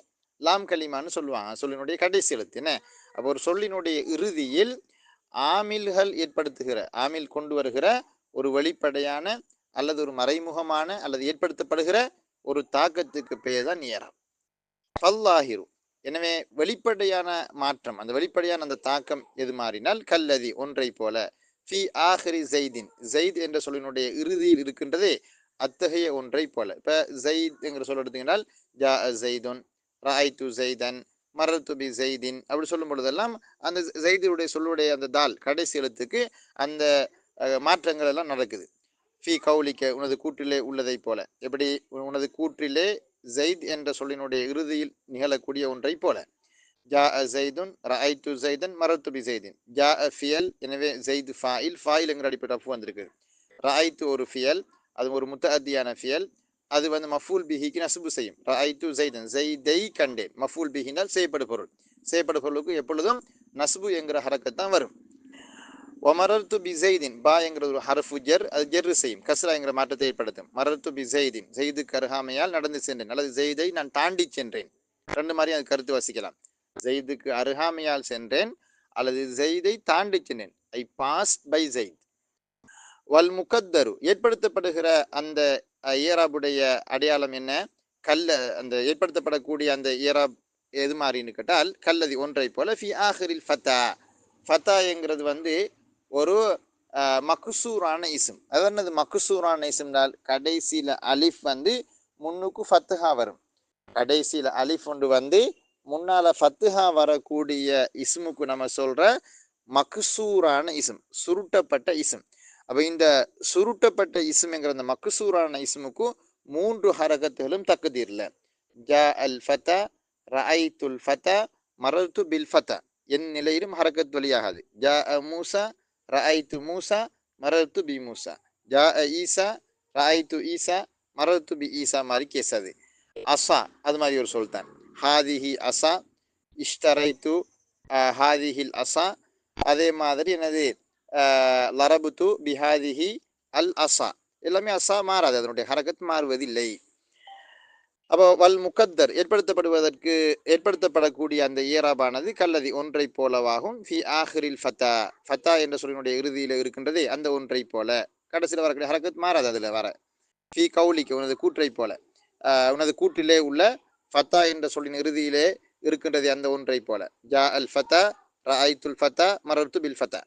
லாம் கலிமான்னு சொல்லுவாங்க, சொல்லினுடைய கடைசி எழுத்து. என்ன? அப்போ ஒரு சொல்லினுடைய இறுதியில் ஆமில்கள் ஏற்படுத்துகிற, ஆமில் கொண்டு வருகிற ஒரு வெளிப்படையான அல்லது ஒரு மறைமுகமான அல்லது ஏற்படுத்தப்படுகிற ஒரு தாக்கத்துக்கு பெயர் தான் நியரம் பல்லாஹிரு. எனவே வெளிப்படையான மாற்றம், அந்த வெளிப்படையான அந்த தாக்கம் எது மாறினால் கல்லதி ஒன்றை போல, ஃபி ஆஹிரி ஜெய்தின், ஜெயித் என்ற சொல்லினுடைய இறுதியில் இருக்கின்றதே அத்தகைய ஒன்றை போல. இப்போ ஜெயித் என்கிற சொல் எடுத்தீங்கன்னால் ஜா ஜெய்துன், ராய்து ஜெய்தன், மரத்து பி ஜெய்தின் அப்படி சொல்லும் பொழுதெல்லாம் அந்த ஜெய்துடைய சொல்லுடைய அந்த தால் கடைசி எழுத்துக்கு அந்த மாற்றங்கள் எல்லாம் நடக்குது. ஃபி கவுலிக்க, உனது கூற்றிலே உள்ளதை போல. எப்படி? உனது கூற்றிலே ஜெயித் என்ற சொல்லினுடைய இறுதியில் நிகழக்கூடிய ஒன்றை போல. ஜா ஜெய்துன், ரஐத்து ஜெய்தன், மரத்து பி ஜெய்தின். ஜா ஃபியல், எனவே ஜெயித் ஃபாயில், ஃபாயில் என்கிற அடிப்படை ரஃபு வந்திருக்கு. ரஐத்து ஒரு ஃபியல், அது ஒரு முத்தஅத்தியான ஃபியல், அது வந்து மஃபூல் பிஹிக்கு நசுபு செய்யும். ரஐத்து ஜெய்தன், ஜெய்தை கண்டேன். மஃபூல் பிஹினால் செய்யப்படு பொருள், செய்யப்படு பொருளுக்கு எப்பொழுதும் நசுபு என்கிற ஹரக்கத்தான் வரும். ஒமரத்து பி ஜெய்தின், பா என்கிற ஒரு ஹரஃபு ஜெர், அது ஜெர்ரு செய்யும், கஸ்ரா என்கிற மாற்றத்தை ஏற்படுத்தும். மரத்து பி ஜெய்தின், ஜெய்து அருகாமையால் நடந்து சென்றேன், அல்லது ஜெய்தை நான் தாண்டி சென்றேன். 2 மாதிரி அது கருத்து வாசிக்கலாம். ஜெய்துக்கு அருகாமையால் சென்றேன் அல்லது ஜெய்தை தாண்டி சென்றேன். I passed by Zaid. வல் முகத்தரு, ஏற்படுத்தப்படுகிற அந்த ஏராபுடைய அடையாளம் என்ன? கல்ல, அந்த ஏற்படுத்தப்படக்கூடிய அந்த ஏராப் எது மாதிரின்னு கேட்டால் கல்லதி ஒன்றை போல. ஃபி ஆஹிரில் ஃபத்தா, ஃபத்தா என்கிறது வந்து ஒரு மக்சூரான இஸ்ம். அது என்னது மக்சூரான இஸ்ம்னால் கடைசியில் அலிஃப் வந்து முன்னுக்கு ஃபத்துஹா வரும். கடைசியில் அலிஃப் ஒன்று வந்து முன்னால ஃபத்துஹா வரக்கூடிய இஸ்முக்கு நம்ம சொல்ற மக்சூரான இஸ்ம், சுருட்டப்பட்ட இஸ்ம். அப்போ இந்த சுருட்டப்பட்ட இஸ்முங்கிற அந்த மக்சூரான இஸ்முக்கு 3 ஹரகத்துகளும் தக்குதீர்ல. ஜா அல் ஃபதா, ரஐத்துல் ஃபதா, மரத்து பில் ஃபதா. என் நிலையிலும் ஹரக்கத் வெளியாகாது. ஜா மூசா ரஐத்து மூசா மரத்து பி மூசா, ஜா ஈசா ரஐத்து ஈசா மரத்து பி ஈசா மாதிரி கேசாது. அசா அது மாதிரி ஒரு சொல் தான். ஹாதிஹி அசா, இஷ்டரைத்து ஹாதிஹில் அசா. அதே மாதிரி என்னது லரபுத்து பிஹாதிஹி அல் அசா. எல்லாமே அசா மாறாது, அதனுடைய ஹரக்கத் மாறுவதில்லை. அப்போ வல் முகத்தர் ஏற்படுத்தப்படக்கூடிய அந்த ஈராபானது கல்லதி ஒன்றை போலவாகும். ஃபி ஆஹிரில் ஃபத்தா, ஃபத்தா என்ற சொல்லினுடைய இறுதியில் இருக்கின்றதே அந்த ஒன்றை போல. கடைசியில் வரக்கூடிய ஹரக்கத் மாறாது. அதில் வர ஃபி கவுலிக்கு உனது கூற்றை போல, உனது கூற்றிலே உள்ள ஃபத்தா என்ற சொல்லின் இறுதியிலே இருக்கின்றது அந்த ஒன்றை போல. ஜா அல் ஃபத்தா ரஐத்துல் ஃபத்தா மரர்து பில் ஃபத்தா.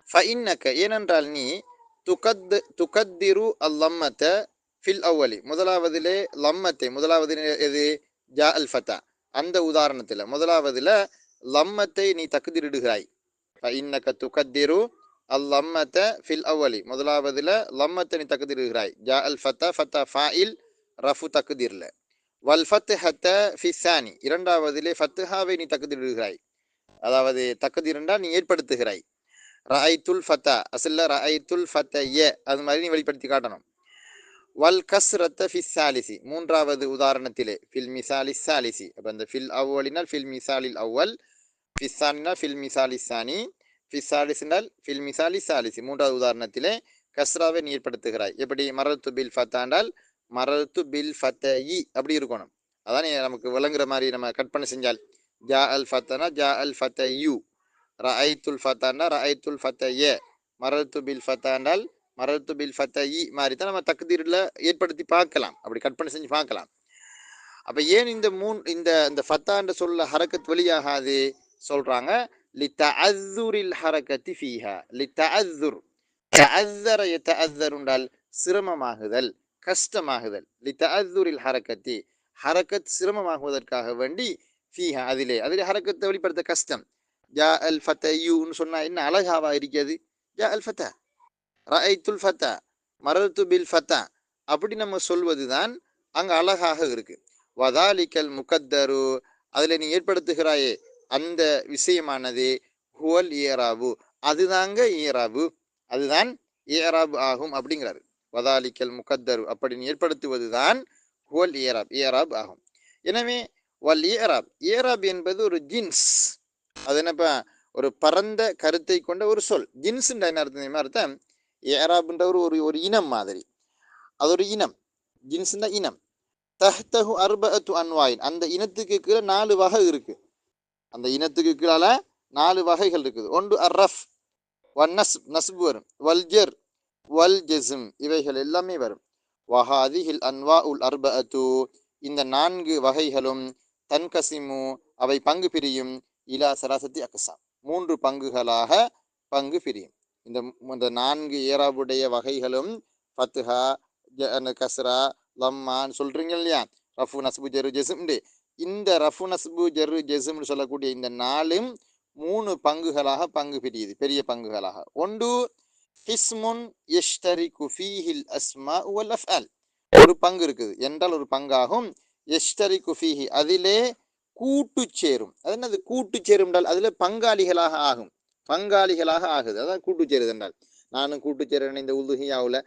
ஃபஇன்னக ஏனென்றால் நீ துகத்திரு அல்லம்மத ஃபில் அவ்வலி முதலாவதிலே லம்மத்தை, முதலாவது எது ஜா அல் ஃபத்தா, அந்த உதாரணத்தில் முதலாவதில் லம்மத்தை நீ தக்குதிரிடுகிறாய். ஃபஇன்னக துகத்திரு அல்லம்மத ஃபில் அவ்வலி முதலாவதில் லம்மத்தை நீ தக்குதிரிடுகிறாய். ஜா அல் ஃபத்தா ஃபத்தா ஃபாயில் ரஃபு தக்குதிர்ல. வல் ஃபத்ஹத ஃபி ஸானி இரண்டாவதிலே ஃபத்ஹாவை நீ தக்குதிரிடுகிறாய், அதாவது தக்குதிரண்டா நீ ஏற்படுத்துகிறாய். ரஐத்துல் ஃபத்தா அசல்ல ரஐத்துல் ஃபத்தய அது மாதிரி நீ வெளிப்படுத்தி காட்டணும். வல் கஸ்ரத்த ஃபிஸ் சாலிசி மூன்றாவது உதாரணத்திலே ஃபில் மிசாலி சாலிசி. அப்போ அந்த ஃபில் அவ்வலினால் ஃபில் மிசாலில் அவ்வல், ஃபிஸ்ஸானினால் ஃபில் மிசாலி சானி, ஃபிஸ் சாலிசினால் ஃபில் மிசாலி சாலிசி மூன்றாவது உதாரணத்திலே கஸ்ராவை நீ ஏற்படுத்துகிறாய். எப்படி மரத்து பில் ஃபத்தாண்டால் மரத்து பில் ஃபத்தயி அப்படி இருக்கணும். அதான் நமக்கு விளங்குற மாதிரி நம்ம கற்பனை செஞ்சால் ஜா அல் ஃபத்தனா ஜா அல் ஃபத்தயு, ரஐத்துல் ஃபத்தாண்டா ரஐத்துல் ஃபத்தய, மரத்து பில் ஃபத்தாண்டால் மரத்து பில் ஃபத்தயி மாதிரி தான் நம்ம தக்தீரில் ஏற்படுத்தி பார்க்கலாம், அப்படி கற்பனை செஞ்சு பார்க்கலாம். அப்போ ஏன் இந்த ஃபத்தான்ற சொல்ல ஹரக்கத் வெளியாகாது சொல்றாங்க. லி தஅzzுரில் ஹரக்கத்தி ஃபீஹா, லி தஅzzுர் தஅzzர யதஅzzருண்டால் சிரமமாகுதல், கஷ்டமாகுதல். லி தஅzzுரில் ஹரக்கத்தி ஹரக்கத் சிரமமாகுவதற்காக வேண்டி ஃபீஹா அதிலே ஹரக்கத்தை வெளிப்படுத்த கஷ்டம். ஜா அல் ஃபத்தயுன்னு சொன்னா என்ன அழகாவா இருக்கிறது. ஜா அல் ஃபத்தா ரஐத்துல் ஃபத்தா மரத்து பில் ஃபத்தா அப்படி நம்ம சொல்வது தான் அங்கே அழகாக இருக்கு. வதாலிக்கல் முகத்தரு அதில் நீ ஏற்படுத்துகிறாயே அந்த விஷயமானது ஹுவல் ஏராபு அதுதாங்க ஏராபு, அதுதான் ஏராபு ஆகும் அப்படிங்கிறாரு. வதாலிக்கல் முகத்தரு அப்படி நீ ஏற்படுத்துவது தான் ஹுவல் ஏராப் ஆகும். எனவே வல் ஏராப் என்பது ஒரு ஜின்ஸ், அது என்னப்பா ஒரு பரந்த கருத்தை கொண்ட ஒரு சொல். ஜின்ஸ்ன்ற என்ன அர்த்தம் அர்த்தம் ஏராப்ன்ற ஒரு இனம் மாதிரி, அது ஒரு இனம். ஜின்ஸ்னா இனம். தஹ்தஹு அர்பஅத்து அன்வாயின் அந்த இனத்துக்கு கீழே 4 வகை இருக்கு. அந்த இனத்துக்கு கீழால 4 வகைகள் இருக்குது. ஒன்று அர்ரஃப் வன் நஸ்பு வரும், வல் ஜர் வல் ஜஸ்ம் இவைகள் எல்லாமே வரும். வஹாதிஹில் அன்வா உல் அர்பஅத்து இந்த 4 வகைகளும் தன்கசிமு அவை பங்கு பிரியும் இலா சராசத்தி அக்ஸா 3 பங்குகளாக பங்கு பிரியும். இந்த 4 ஏராபுடைய வகைகளும் ஃபத்ஹா கஸ்ரா லம்மான்னு சொல்றீங்க இல்லையா, ரஃபு நஸ்பு ஜெரு ஜெசும்ண்டு. இந்த ரஃபு நஸ்பு ஜெரு ஜெசும்னு சொல்லக்கூடிய இந்த 4ம் 3 பங்குகளாக பங்கு பிரியுது, பெரிய பங்குகளாக. ஒன்று ஹிஸ்முன் யஷ்தரிகு ஃபீஹில் அஸ்மா வல் அஃஅல் ஒரு பங்கு இருக்குது என்றால் ஒரு பங்காகும். யஷ்தரிகு ஃபீஹி அதிலே கூட்டு சேரும். அது என்னது கூட்டு சேரும் என்றால் அதில் பங்காளிகளாக ஆகும், பங்காளிகளாக ஆகுது. அதான் கூட்டு சேருது என்றால் நானும் கூட்டு சேரேன் இந்த உதுஹியாவில்,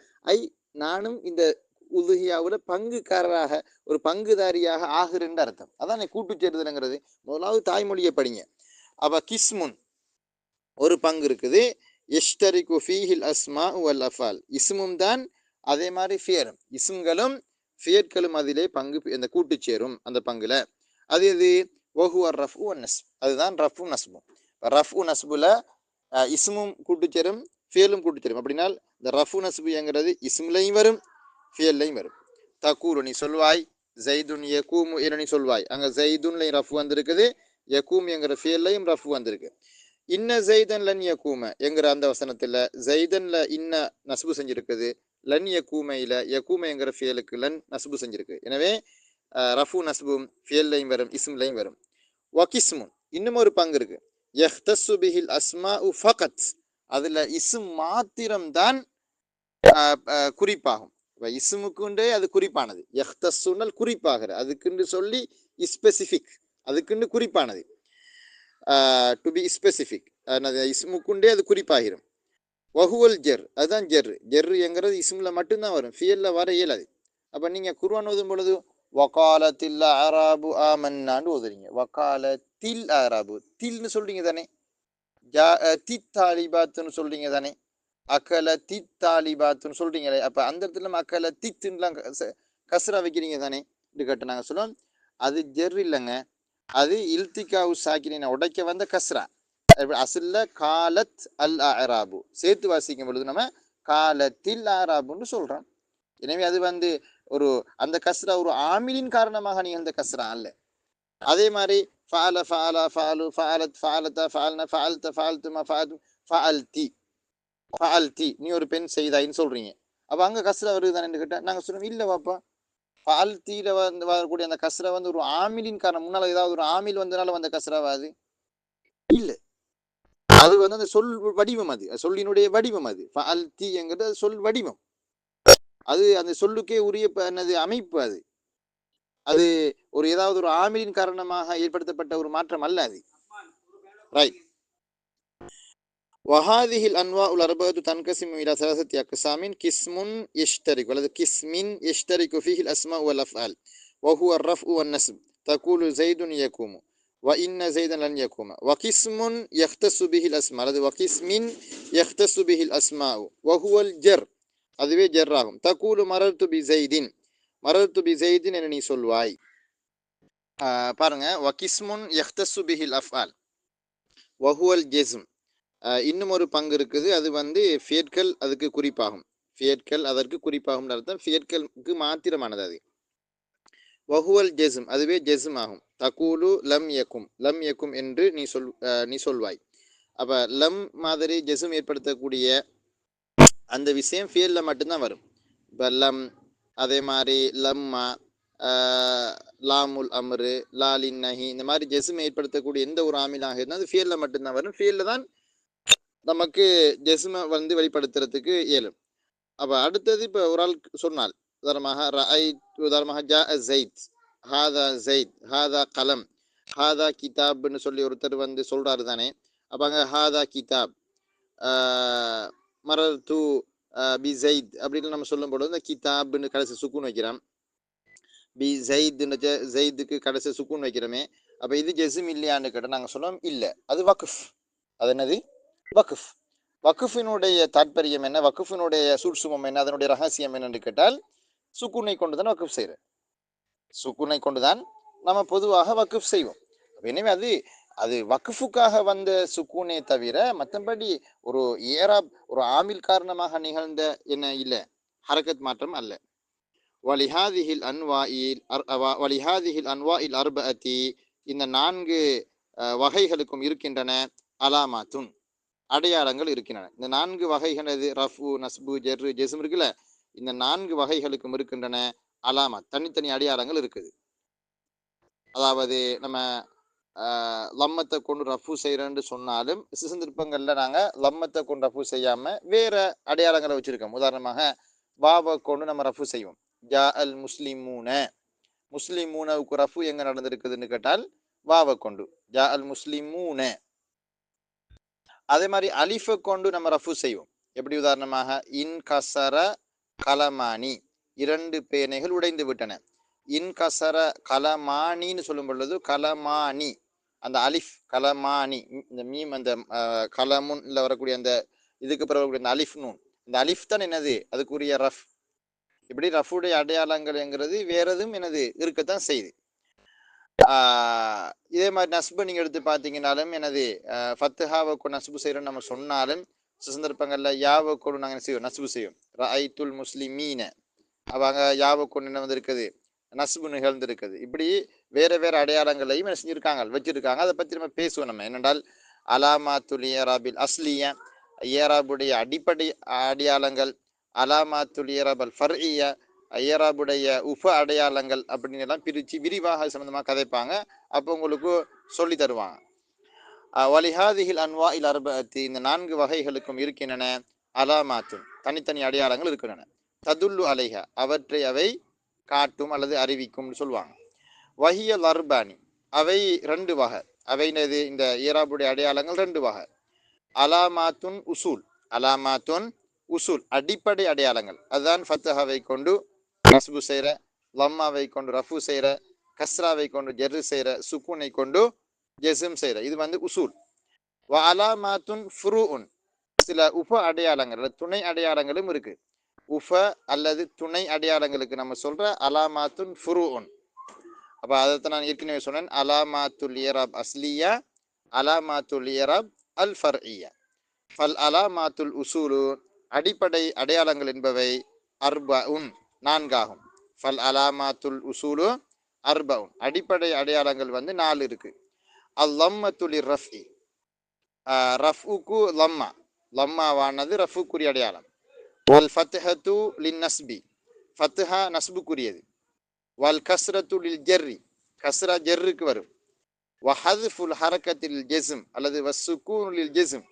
நானும் இந்த உதுஹியாவில் பங்குக்காரராக ஒரு பங்குதாரியாக ஆகுறேன்னு அர்த்தம். அதான் கூட்டு சேருதுங்கிறது. முதலாவது தாய்மொழியை படிங்க. அப்ப கிஸ்முன் ஒரு பங்கு இருக்குது. யஷ்தரிகு ஃபீஹில் அஸ்மா வல் அஃபால் இஸ்மும் தான் அதே மாதிரி ஃபியரும், இஸ்ம்களும் ஃபியர்களும் அதிலே பங்கு இந்த கூட்டு சேரும் அந்த பங்குல. அது எது வஹுவர் ரஃபு நஸ்ப் அதுதான் ரஃபு நஸ்பு. ரஃபு நஸ்புல இஸ்மும் கூட்டுச்சேரும் ஃபியலும் கூட்டுச்சேரும். அப்படின்னா இந்த ரஃபு நஸ்புங்கிறது இஸ்ம்லையும் வரும் ஃபியல்லையும் வரும். தக்கூரு நீ சொல்வாய் ஜெய்துன் யகூமு என நீ சொல்வாய். அங்கே ஜெய்துன்லையும் ரஃபு வந்திருக்குது, யகூம் என்கிற ஃபியல்லையும் ரஃபு வந்திருக்கு. இன்ன ஜெய்தன் லன் யகூம என்கிற அந்த வசனத்தில் ஜெய்தன்ல இன்ன நஸ்பு செஞ்சிருக்குது, லன் யகூமையில யகூம என்கிற ஃபியலுக்கு லன் நஸ்பு செஞ்சிருக்கு. எனவே ரஃபு நஸ்பும் ஃபியல்லையும் வரும் இஸ்ம்லையும் வரும். வகிஸ்முன் இன்னும் ஒரு பங்கு இருக்கு. யஹ்தஸ்ஸு பிஹில் அஸ்மாஉ ஃபகத் அதுல இஸ்ம் மாத்திரம்தான் குறிப்பாகும். இஸ்முக்குண்டே அது குறிப்பானது. யஹ்தஸ்ஸுனால் குறிப்பாகிற அதுக்குன்னு சொல்லி ஸ்பெசிஃபிக் அதுக்குன்னு குறிப்பானது. டு பி ஸ்பெசிஃபிக், இஸ்முக்குண்டே அது குறிப்பாகிரும். வஹுவல் ஜெர், அதுதான் ஜெர். ஜெர்ங்கிறது இஸ்மில் மட்டும்தான் வரும், ஃபியலில் வர இயலாது. அப்போ நீங்கள் குர்ஆன் ஓதும் பொழுது வகாலத்தில் அராபு ஆமன்னான்னு ஓதுறீங்க. வகாலத்தில் அராபு, தில்னு சொல்றீங்க தானே. தித்தாலிபாத்துன்னு சொல்றீங்க தானே. அக்கல தித்தாலிபாத்துன்னு சொல்றீங்களே. அப்போ அந்த இடத்துல நம்ம அக்கல தித்துலாம் கஸ்ரா வைக்கிறீங்க தானே. இது கேட்டு நாங்கள் சொல்லுவோம் அது ஜெர் இல்லைங்க, அது இல்திகாவு சாக்கின உடைக்க வந்த கஸ்ரா. அசில்ல காலத் அல் அராபு சேர்த்து வாசிக்கும் பொழுது நம்ம காலத்தில் அராபுன்னு சொல்றோம். எனவே அது வந்து ஒரு அந்த கஸ்ரா ஒரு ஆமிலின் காரணமாக நிகழ்ந்த கஸ்ரா அல்ல. அதே மாதிரி ஃபால ஃபாலா ஃபாலு ஃபாலத் ஃபாலதா ஃபால்ன ஃபால்த ஃபால்துமா ஃபாது ஃபால்தி ஃபால்தி, நீ ஒரு பெண் செய்தாயின்னு சொல்றீங்க. அப்போ அங்கே கஸ்ரா வருது தானே கேட்டால் நாங்கள் சொல்லுவோம் இல்லை வாப்பா, ஃபால்தீல வந்து வரக்கூடிய அந்த கஸ்ரா வந்து ஒரு ஆமிலின் காரணம். முன்னால் ஏதாவது ஒரு ஆமில் வந்தனால வந்த கஸ்ராவாது இல்லை. அது வந்து அந்த சொல் வடிவம், அது சொல்லினுடைய வடிவம். அது ஃபால்திங்கிறது சொல் வடிவம், அது அந்த சொல்லுக்கே உரிய என்னது அமைப்பு. அது அது ஒரு ஏதாவது ஒரு ஆமிலின் காரணமாக ஏற்படுத்தப்பட்ட ஒரு மாற்றம் அல்ல அது. ரைட். வஹாதிஹில் அன்வாஉல் அர்பஅத்து தன்கஸிமு இலா ஸலாஸத்தி அக்ஸாமின் கிஸ்முன் யஷ்தரிகு அல்லது கிஸ்மின் யஷ்தரிகு ஃபீஹில் அஸ்மா வல் அஃஆல் வஹுவ அர்ரஃபு வன் நஸ்ப் தகூலு ஸைதுன் யகூமு வ இன்ன ஸைதன் லன் யகூம வ கிஸ்முன் யஹ்தஸு பிஹில் அஸ்மா அல்லது வ கிஸ்மின் யஹ்தஸு பிஹில் அஸ்மாஉ வஹுவல் ஜர், அதுவே ஜர் ஆகும். தகூலு மரர்து பி ஸைதின், மரர்து பி ஸைதின் என நீ சொல்வாய். பாருங்க, வ கிஸ்முன் யஹ்தஸு பிஹில் அஃஆல் வஹுவல் ஜஸ்ம், இன்னும் ஒரு பங்கு இருக்குது, அது வந்து ஃபியட்கள் அதுக்கு குறிப்பாகும். ஃபியட்கள் அதற்கு குறிப்பாகும் அர்த்தம், ஃபியட்களுக்கு மாத்திரமானது அது. வஹுவல் ஜெஸ்ம், அதுவே ஜெஸ்ம் ஆகும். தகூலு லம் யக்கும், லம் யக்கும் என்று நீ சொல்வாய். அப்போ லம் மாதிரி ஜெஸ்ம் ஏற்படுத்தக்கூடிய அந்த விஷயம் ஃபியலில் மட்டும்தான் வரும். இப்போ லம், அதே மாதிரி லம்மா, லாமுல் அம்ரு, லாலின் நஹி, இந்த மாதிரி ஜெஸ்ம் ஏற்படுத்தக்கூடிய எந்த ஒரு ஆமிலாக இருந்தால் அது ஃபியலில் மட்டும்தான் வரும். ஃபியலில் தான் நமக்கு ஜெஸ்மை வந்து வெளிப்படுத்துறதுக்கு இயலும். அப்போ அடுத்தது இப்போ ஒரு ஆள் சொன்னால் உதாரணமாக ஜா ஜெயித், ஹாதா ஜெயித், ஹாதா கலம், ஹாதா கிதாப்னு சொல்லி ஒருத்தர் வந்து சொல்றாரு தானே. அப்போ அங்கே ஹாதா கிதாப், மரர் தூ பி ஜெயித் அப்படின்னு நம்ம சொல்லும் பொழுது இந்த கிதாப்னு கடைசி சுக்கூன் வைக்கிறோம். பி ஜெயித்னு ஜெயித்துக்கு கடைசி சுக்கூன் வைக்கிறோமே. அப்போ இது ஜெஸ்ம் இல்லையான்னு கேட்டால் நாங்கள் சொல்லுவோம் இல்லை, அது வக்ஃப். அது என்னது? வக்ஃப். வக்ஃபினுடைய தாற்பயம் என்ன, வக்ஃபினுடைய சூட்சுமம் என்ன, அதனுடைய ரகசியம் என்னன்னு கேட்டால் சுக்குனை கொண்டுதான் வக்ஃப் செய்கிறோம். சுக்குனை கொண்டுதான் நம்ம பொதுவாக வக்ஃப் செய்வோம். எனவே அது வக்ஃபுக்காக வந்த சுக்கூனே தவிர மற்றபடி ஒரு ஒரு ஆமில் காரணமாக நிகழ்ந்த என்ன இல்லை, ஹரக்கத் மாற்றம் அல்ல. வலிஹாதிஹில் அன்வாஇல் அர்பஅத்தி, இந்த 4 வகைகளுக்கும் இருக்கின்றன அலாமாத்துன், அடையாளங்கள் இருக்கின்றன. இந்த 4 வகைகள் எது? ரஃபு, நஸ்பு, ஜெர்ரு, ஜெஸ்ம் இருக்குல்ல, இந்த 4 வகைகளுக்கும் இருக்கின்றன அலாமாத், தனித்தனி அடையாளங்கள் இருக்குது. அதாவது நம்ம லம்மத்தை கொண்டு ரஃபு செய்கிறேன்னு சொன்னாலும் சந்தர்ப்பங்கள்ல நாங்கள் லம்மத்தை கொண்டு ரஃபு செய்யாமல் வேற அடையாளங்களை வச்சுருக்கோம். உதாரணமாக வாவை கொண்டு நம்ம ரஃபு செய்வோம். ஜா அல் முஸ்லிமூன, முஸ்லிமூனவுக்கு ரஃபு எங்கே நடந்திருக்குதுன்னு கேட்டால் வாவை கொண்டு ஜா அல் முஸ்லிமூன. அதே மாதிரி அலிஃபை கொண்டு நம்ம ரஃபு செய்வோம். எப்படி? உதாரணமாக இன் கசர கலமானி, 2 பேனைகள் உடைந்து விட்டன. இன் கசர கலமானின்னு சொல்லும் பொழுது கலமானி, அந்த அலிஃப் கலமானி, இந்த மீம் அந்த கலமுன்ல வரக்கூடிய அந்த இதுக்கு பிறகு வரக்கூடிய அந்த அலிஃப் நூன், இந்த அலிஃப் தான் என்னது? அதுக்குரிய ரஃப். இப்படி ரஃபுடைய அடையாளங்கள்ங்கிறது வேற எதுவும் என்னது இருக்கத்தான் செய்யுது. இதே மாதிரி நஸ்பு நீங்க எடுத்து பார்த்தீங்கன்னாலும் என்னது, ஃபத்துஹாவை கொண்டு நஸ்பு செய்யறோம் நம்ம சொன்னாலும் சந்தர்ப்பங்கள்ல யாவை கொண்டு நாங்கள் செய்வோம், நஸ்பு செய்வோம். ரஐத்துல் முஸ்லிமீன, அவங்க யாவை கொண்டு என்ன வந்திருக்குது, நஸ்பு நிகழ்ந்திருக்குது. இப்படி வேற வேற அடையாளங்களையும் என்ன செஞ்சிருக்காங்க, வச்சிருக்காங்க. அதை பத்தி நம்ம பேசுவோம். நம்ம என்னென்றால் அலாமாத்துல் ஏராபில் அஸ்லிய, ஏராபுடைய அடிப்படை அடையாளங்கள், அலாமாத்துல் ஏராபல் ஃபர்இய, ஐயராபுடைய உப அடையாளங்கள் அப்படின்னு எல்லாம் பிரித்து விரிவாக சம்பந்தமாக கதைப்பாங்க. அப்போ உங்களுக்கு சொல்லி தருவாங்க. வலிஹாதிஹில் அன்வாஇல் அர்பஅத்தி, இந்த 4 வகைகளுக்கும் இருக்கின்றன அலாமாத்தும், தனித்தனி அடையாளங்கள் இருக்கின்றன. ததுல்லு அலைஹா, அவற்றை அவை காட்டும் அல்லது அறிவிக்கும்னு சொல்லுவாங்க. வஹியல் அர்பானி, அவை 2 வகை. அவைனது இந்த ஈராபுடைய அடையாளங்கள் ரெண்டு வகை. அலாமாத்துன் உசூல், அலாமாத்துன் உசூல் அடிப்படை அடையாளங்கள். அதுதான் ஃபத்ஹாவை கொண்டு நஸ்பு செய்கிற, லம்மாவை கொண்டு ரஃபு செய்கிற, கஸ்ராவை கொண்டு ஜெர்ரு செய்கிற, சுக்கூனை கொண்டு ஜெஸ்ம் செய்கிற. இது உசூல். வ அலாமாத்துன் ஃபுரூஉன், சில உப அடையாளங்கள் துணை அடையாளங்களும் இருக்கு. உஃப அல்லது துணை அடையாளங்களுக்கு நம்ம சொல்ற அலாமாத்துன் ஃபுரூஉன். அப்ப அதை நான் ஏற்கனவே சொன்னேன். அலாமாத்துல் இராப் அஸ்லியா, அலாமாத்துல் இராப் அல் ஃபர்இய்யா. ஃபல் அலாமாத்துல் உசூலு, அடிப்படை அடையாளங்கள் என்பவை அர்பஉன், நான்காகும். ஃபல் அலாமாத்துல் உசூலு அர்பஉன், அடிப்படை அடையாளங்கள் 4 இருக்கு. அல் லம்மத்துல் ரஃப்இ, ரஃப்உக்கு லம்மா, லம்மாவானது ரஃப்உக்குரிய அடையாளம். வல் ஃபத்ஹத்து லின் நஸ்பி, ஃபத்ஹா நஸ்புக்குரியது. வல் கஸ்ரத்து லில் ஜர்ரி, கஸ்ரா ஜர்ருக்கு வரும். வஹதுஃபுல் ஹரக்கத்தில் ஜெஸ்ம் அல்லது வஸ்ஸுக்கூன் லில் ஜெஸ்ம்,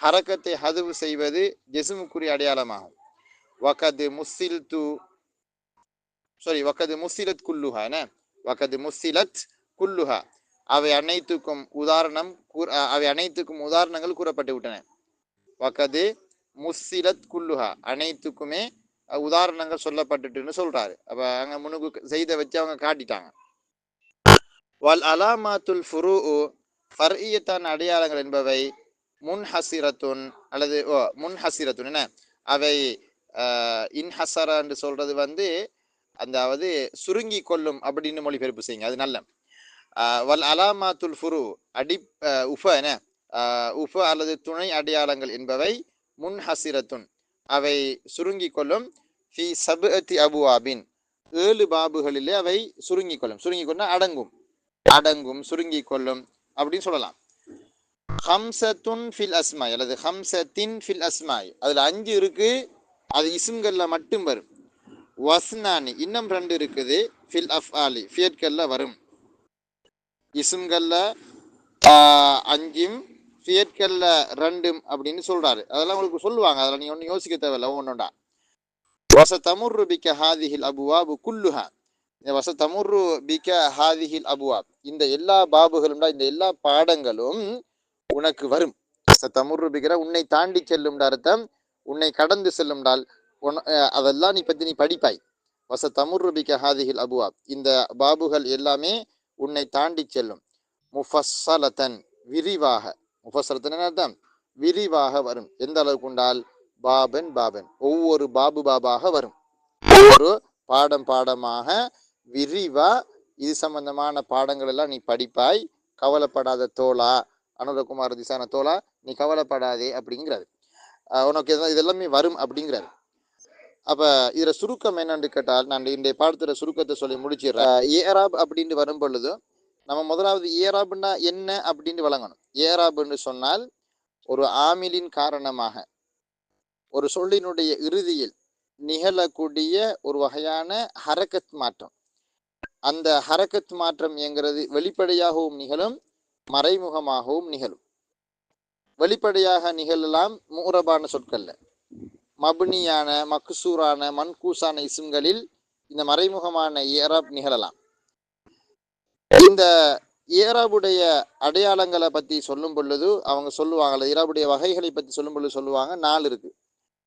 ஹரக்கத்தை ஹதுவு செய்வது ஜெஸ்முக்குரிய அடையாளமாகும். வகது முஸ்ஸில்து வகது முஸ்ஸிலத் குல்லுஹா, வகது முஸ்ஸிலத் குல்லுஹா, அவை அனைத்துக்கும் உதாரணங்கள் கூறப்பட்டு விட்டன. வகது முஸ்ஸிலத் குல்லுஹா, அனைத்துக்குமே உதாரணங்கள் சொல்லப்பட்டுன்னு சொல்றாரு. அப்ப அங்க முன்னுக்கு செய்த வச்சு அவங்க காட்டிட்டாங்க. வல் அலாமாத்துல் ஃபுரூஉ, ஃபர்இய்யத்தான அடையாளங்கள் என்பவை முன்ஹசிரத்துன் அல்லது முன்ஹசிரத்துன், என்ன அவை இன்ஹசரா என்று சொல்றது அதாவது சுருங்கி கொள்ளும் அப்படின்னு மொழிபெயர்ப்பு செய்யுங்க, அது நல்ல. வல் அலாமாத்துல் ஃபுரு, உஃப உஃப அல்லது துணை அடையாளங்கள் என்பவை முன்ஹசிரத்துன், அவை சுருங்கி கொள்ளும். ஃபி சப்அத்தி அபுவாபின், 7 பாபுகளிலே அவை சுருங்கி கொள்ளும். சுருங்கி கொள்ள அடங்கும் சுருங்கி கொள்ளும் அப்படின்னு சொல்லலாம். ஹம்சத்துன் ஃபில் அஸ்மாய் அல்லது ஹம்சத்தின் ஃபில் அஸ்மாய், அதுல 5 இருக்கு, அது இஸ்ம்கள்ல மட்டும் வரும். வஸ்னானி, இன்னும் 2 இருக்குது. ஃபில் அஃஆலி, ஃபியட்கள்ல வரும். இஸ்ம்கள்ல 5ம் ஃபியட்கள்ல 2ம் அப்படின்னு சொல்றாரு. அதெல்லாம் உங்களுக்கு சொல்லுவாங்க, அதெல்லாம் நீ ஒன்றும் யோசிக்க தேவையில்ல. ஒன்றுண்டா வசதமுர்ரு பிக ஹாதிஹில் அபுவாபு குல்லுஹா, வசதமுர்ரு பிக ஹாதிஹில் அபுவாப், இந்த எல்லா பாபுகளும், இந்த எல்லா பாடங்களும் உனக்கு வரும். தமுர்ரு பிகிற, உன்னை தாண்டி செல்லும் அர்த்தம், உன்னை கடந்து செல்லும்டால் அதெல்லாம் நீ படிப்பாய். வச தமுர்ரு பிக ஹாதிஹில் அபுவாப், இந்த பாபுகள் எல்லாமே உன்னை தாண்டி செல்லும். முஃபஸ்ஸலதன், விரிவாக, முஃபஸ்ஸலதன் அர்த்தம் விரிவாக வரும். எந்த அளவுக்கு உண்டால் பாபன் பாபன், ஒவ்வொரு பாபாக வரும். ஒவ்வொரு பாடமாக விரிவா இது சம்பந்தமான பாடங்கள் எல்லாம் நீ படிப்பாய். கவலைப்படாத தோழா, அனுரகுமார் திசான தோழா, நீ கவலைப்படாதே அப்படிங்கிறாரு. உனக்கு இதெல்லாமே வரும் அப்படிங்கிறாரு. அப்ப இதுல சுருக்கம் என்னன்னு கேட்டால், நான் இந்த பாடத்துல சுருக்கத்தை சொல்லி முடிச்சிடுறேன். ஏராப் அப்படின்னு வரும் பொழுது நம்ம முதலாவது ஏராப்னா என்ன அப்படின்னு வழங்கணும். ஏராப்னு சொன்னால் ஒரு ஆமிலின் காரணமாக ஒரு சொல்லினுடைய இறுதியில் நிகழக்கூடிய ஒரு வகையான ஹரக்கத் மாற்றம். அந்த ஹரக்கத் மாற்றம் என்கிறது வெளிப்படையாகவும் நிகழும், மறைமுகமாகவும் நிகழும். வெளிப்படையாக நிகழலாம் மூரபான சொற்கள்ல, மப்னியான மக்சூரான மன்கூசான இஸ்ம்களில் இந்த மறைமுகமான ஏராப் நிகழலாம். இந்த ஏராபுடைய அடையாளங்களை பத்தி சொல்லும் பொழுது அவங்க சொல்லுவாங்க, ஏராபுடைய வகைகளை பத்தி சொல்லும் பொழுது சொல்லுவாங்க 4 இருக்கு.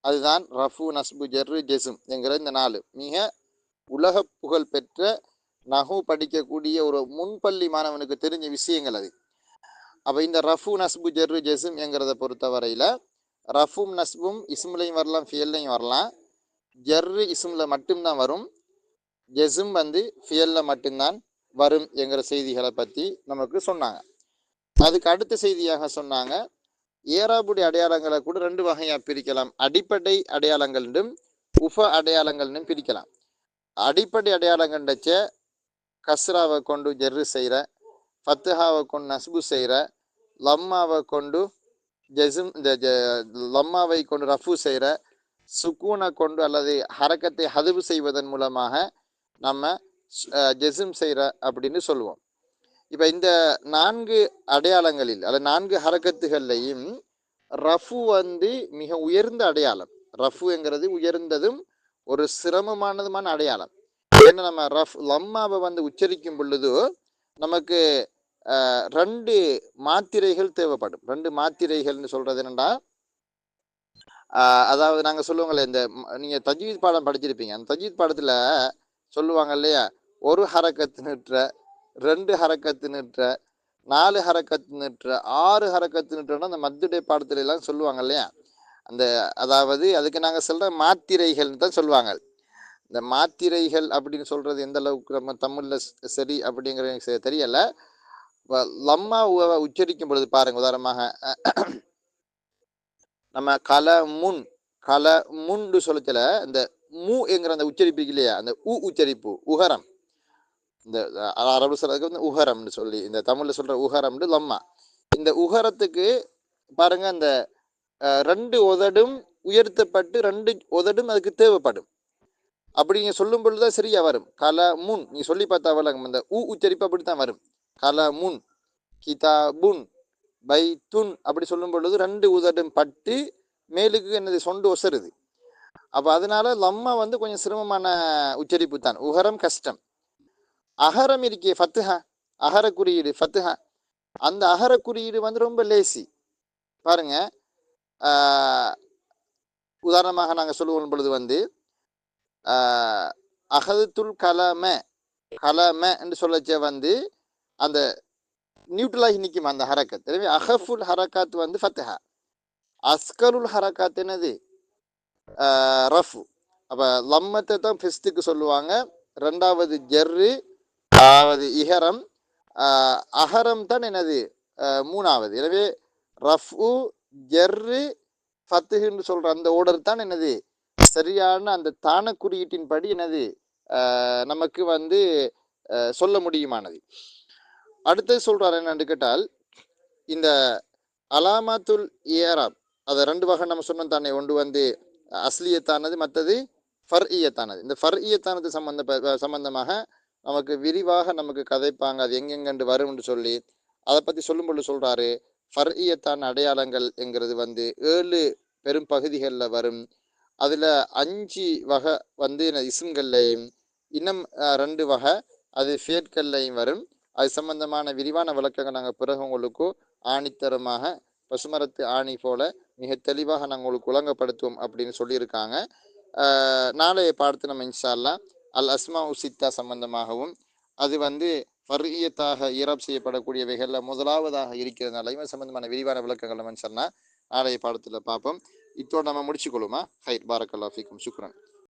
அதுதான் ரஃபு, நஸ்பு, ஜர்ரு, ஜெஸ்ம் என்கிற இந்த 4 மிக உலக புகழ் பெற்ற நஹு படிக்கக்கூடிய ஒரு முன்பள்ளி மாணவனுக்கு தெரிஞ்ச விஷயங்கள் அது. அப்ப இந்த ரஃபு, நஸ்பு, ஜர்ரு, ஜெஸ்ம் என்கிறத பொறுத்த வரையில ரஃபும் நஸ்பும் இஸ்ம்லையும் வரலாம், ஃபியல்லையும் வரலாம். ஜர்ரு இஸ்ம்ல மட்டும்தான் வரும், ஜெஸ்ம் ஃபியல்ல மட்டும்தான் வரும் என்கிற செய்திகளை பத்தி நமக்கு சொன்னாங்க. அதுக்கு அடுத்த செய்தியாக சொன்னாங்க, ஏராபுடைய அடையாளங்களை கூட 2 வகையா பிரிக்கலாம். அடிப்படை அடையாளங்கள் என்றும் உப அடையாளங்கள் என்றும் பிரிக்கலாம். அடிப்படை அடையாளங்கள்டச்ச கஸ்ராவை கொண்டு ஜெர்ரு செய்கிற, ஃபத்ஹாவை கொண்டு நஸ்பு செய்கிற, லம்மாவை கொண்டு ஜெஸ்ம், லம்மாவை கொண்டு ரஃபு செய்கிற, சுக்கூனை கொண்டு அல்லது ஹரக்கத்தை ஹதுவு செய்வதன் மூலமாக நம்ம ஜெஸ்ம் செய்கிற அப்படின்னு சொல்லுவோம். இப்போ இந்த 4 அடையாளங்களில் அல்லது 4 ஹரக்கத்துகள்லையும் ரஃபு மிக உயர்ந்த அடையாளம். ரஃபு என்கிறது உயர்ந்ததும் ஒரு சிரமமானதுமான அடையாளம். ஏன்னா நம்ம லம்மாவை உச்சரிக்கும் பொழுது நமக்கு 2 மாத்திரைகள் தேவைப்படும். 2 மாத்திரைகள்னு சொல்றது என்னன்னா, அதாவது நாங்க சொல்லுவோங்கல்ல, நீங்க தஜ்வீத் பாடம் படிச்சிருப்பீங்க. அந்த தஜ்வீத் பாடத்துல சொல்லுவாங்க இல்லையா? 1 ஹரக்கத் நிற்ற, 2 ஹரக்கத் நிற்ற, 4 ஹரக்கத் நிற்ற, 6 ஹரக்கத் நிற்றன்னு அந்த மத்துடைய பாடத்துல எல்லாம் சொல்லுவாங்க இல்லையா? அந்த அதாவது அதுக்கு நாங்க சொல்ற மாத்திரைகள்னு தான் சொல்லுவாங்க. இந்த மாத்திரைகள் அப்படின்னு சொல்றது எந்த அளவுக்கு நம்ம தமிழ்ல சரி அப்படிங்கிறது எனக்கு தெரியல. லம்மா உச்சரிக்கும் பொழுது பாருங்க, உதாரணமாக நம்ம கல முன்னு சொல்லச்சல இந்த மூ என்கிற அந்த உச்சரிப்பு இல்லையா, அந்த உச்சரிப்பு உகரம். இந்த அரபு சொல்றதுக்கு வந்து உகரம்னு சொல்லி, இந்த தமிழ்ல சொல்ற உகரம்னு லம்மா. இந்த உகரத்துக்கு பாருங்க, அந்த 2 உதடும் உயர்த்தப்பட்டு 2 உதடும் அதுக்கு தேவைப்படும். அப்படி நீங்க சொல்லும் பொழுதுதான் சரியா வரும். கலமுன் நீ சொல்லி பார்த்தா வழங்கும், அந்த உச்சரிப்பு அப்படித்தான் வரும். கலமுன் கிதாபுன் பைத்துன் அப்படி சொல்லும் பொழுது 2 உதடும் பட்டு மேலுக்கு என்னது சொண்டு ஒசருது. அப்ப அதனால லம்மா வந்து கொஞ்சம் சிரமமான உச்சரிப்பு தான். உகரம் கஷ்டம். அகரம் இருக்கே ஃபத்துஹா, அகர குறியீடு ஃபத்துஹா, அந்த அகர குறியீடு வந்து ரொம்ப லேசி. பாருங்க, உதாரணமாக நாங்க சொல்லுவோம் பொழுது வந்து அகதுல் கலம என்று சொல்லச்ச வந்து அந்த நியூட்ரலாகி நிற்கும் அந்த ஹரக்கத். எனவே அஹஃபுல் ஹரக்காத் வந்து ஃபத்துஹா, அஸ்கருல் ஹரக்காத் என்னது ரஃபு. அப்ப லம்மத்தை தான் ஃபெஸ்ட்டுக்கு சொல்லுவாங்க. 2வது ஜர்ரு, அதாவது இஹரம், அஹரம் தான் என்னது 3வது. எனவே ரஃபு ஜர்ரு ஃபத்துஹுன்னு சொல்ற அந்த ஓர்டர் தான் என்னது சரியான அந்த தான குறியீட்டின் படி என்னது நமக்கு வந்து சொல்ல முடியுமானது. அடுத்தது சொல்றாரு என்னன்னு கேட்டால், இந்த அலாமாத்துல் ஏராப் அதை 2 வகை நம்ம சொன்னோம் தானே. ஒன்று வந்து அஸ்லியத்தானது, மற்றது ஃபர்இயத்தானது. இந்த ஃபர்இயத்தானது சம்பந்தமாக நமக்கு விரிவாக நமக்கு கதைப்பாங்க, அது எங்கெங்கண்டு வரும் என்று சொல்லி. அதை பற்றி சொல்லும்போது சொல்றாரு, ஃபர்இயத்தான அடையாளங்கள் என்கிறது வந்து 7 பெரும் பகுதிகளில் வரும். அதுல 5 வகை வந்து இஸ்ம்கள்லையும், இன்னும் 2 வகை அது ஃபேட்கள்லையும் வரும். அது சம்பந்தமான விரிவான விளக்கங்கள் நாங்கள் பிறகு உங்களுக்கு ஆணித்தரமாக பசுமரத்து ஆணி போல மிக தெளிவாக நாங்கள் உங்களுக்கு ஒழுங்கப்படுத்துவோம் அப்படின்னு சொல்லியிருக்காங்க. நாளைய பாடத்து நம்ம இன்ஷா அல்லாஹ் அல் அஸ்மா உசித்தா சம்பந்தமாகவும், அது வந்து ஃபர்இயத்தாக ஈராப் செய்யப்படக்கூடியவைகளில் முதலாவதாக இருக்கிறதுனால இவன் சம்பந்தமான விரிவான விளக்கங்கள் நம்ம சொன்னால் நாளைய பாடத்தில் பார்ப்போம். இத்தோடு நம்ம முடிச்சுக்கொள்ளுமா? ஹைர், பாரக்கல்லாஹு ஃபீக்கும், சுக்ரன்.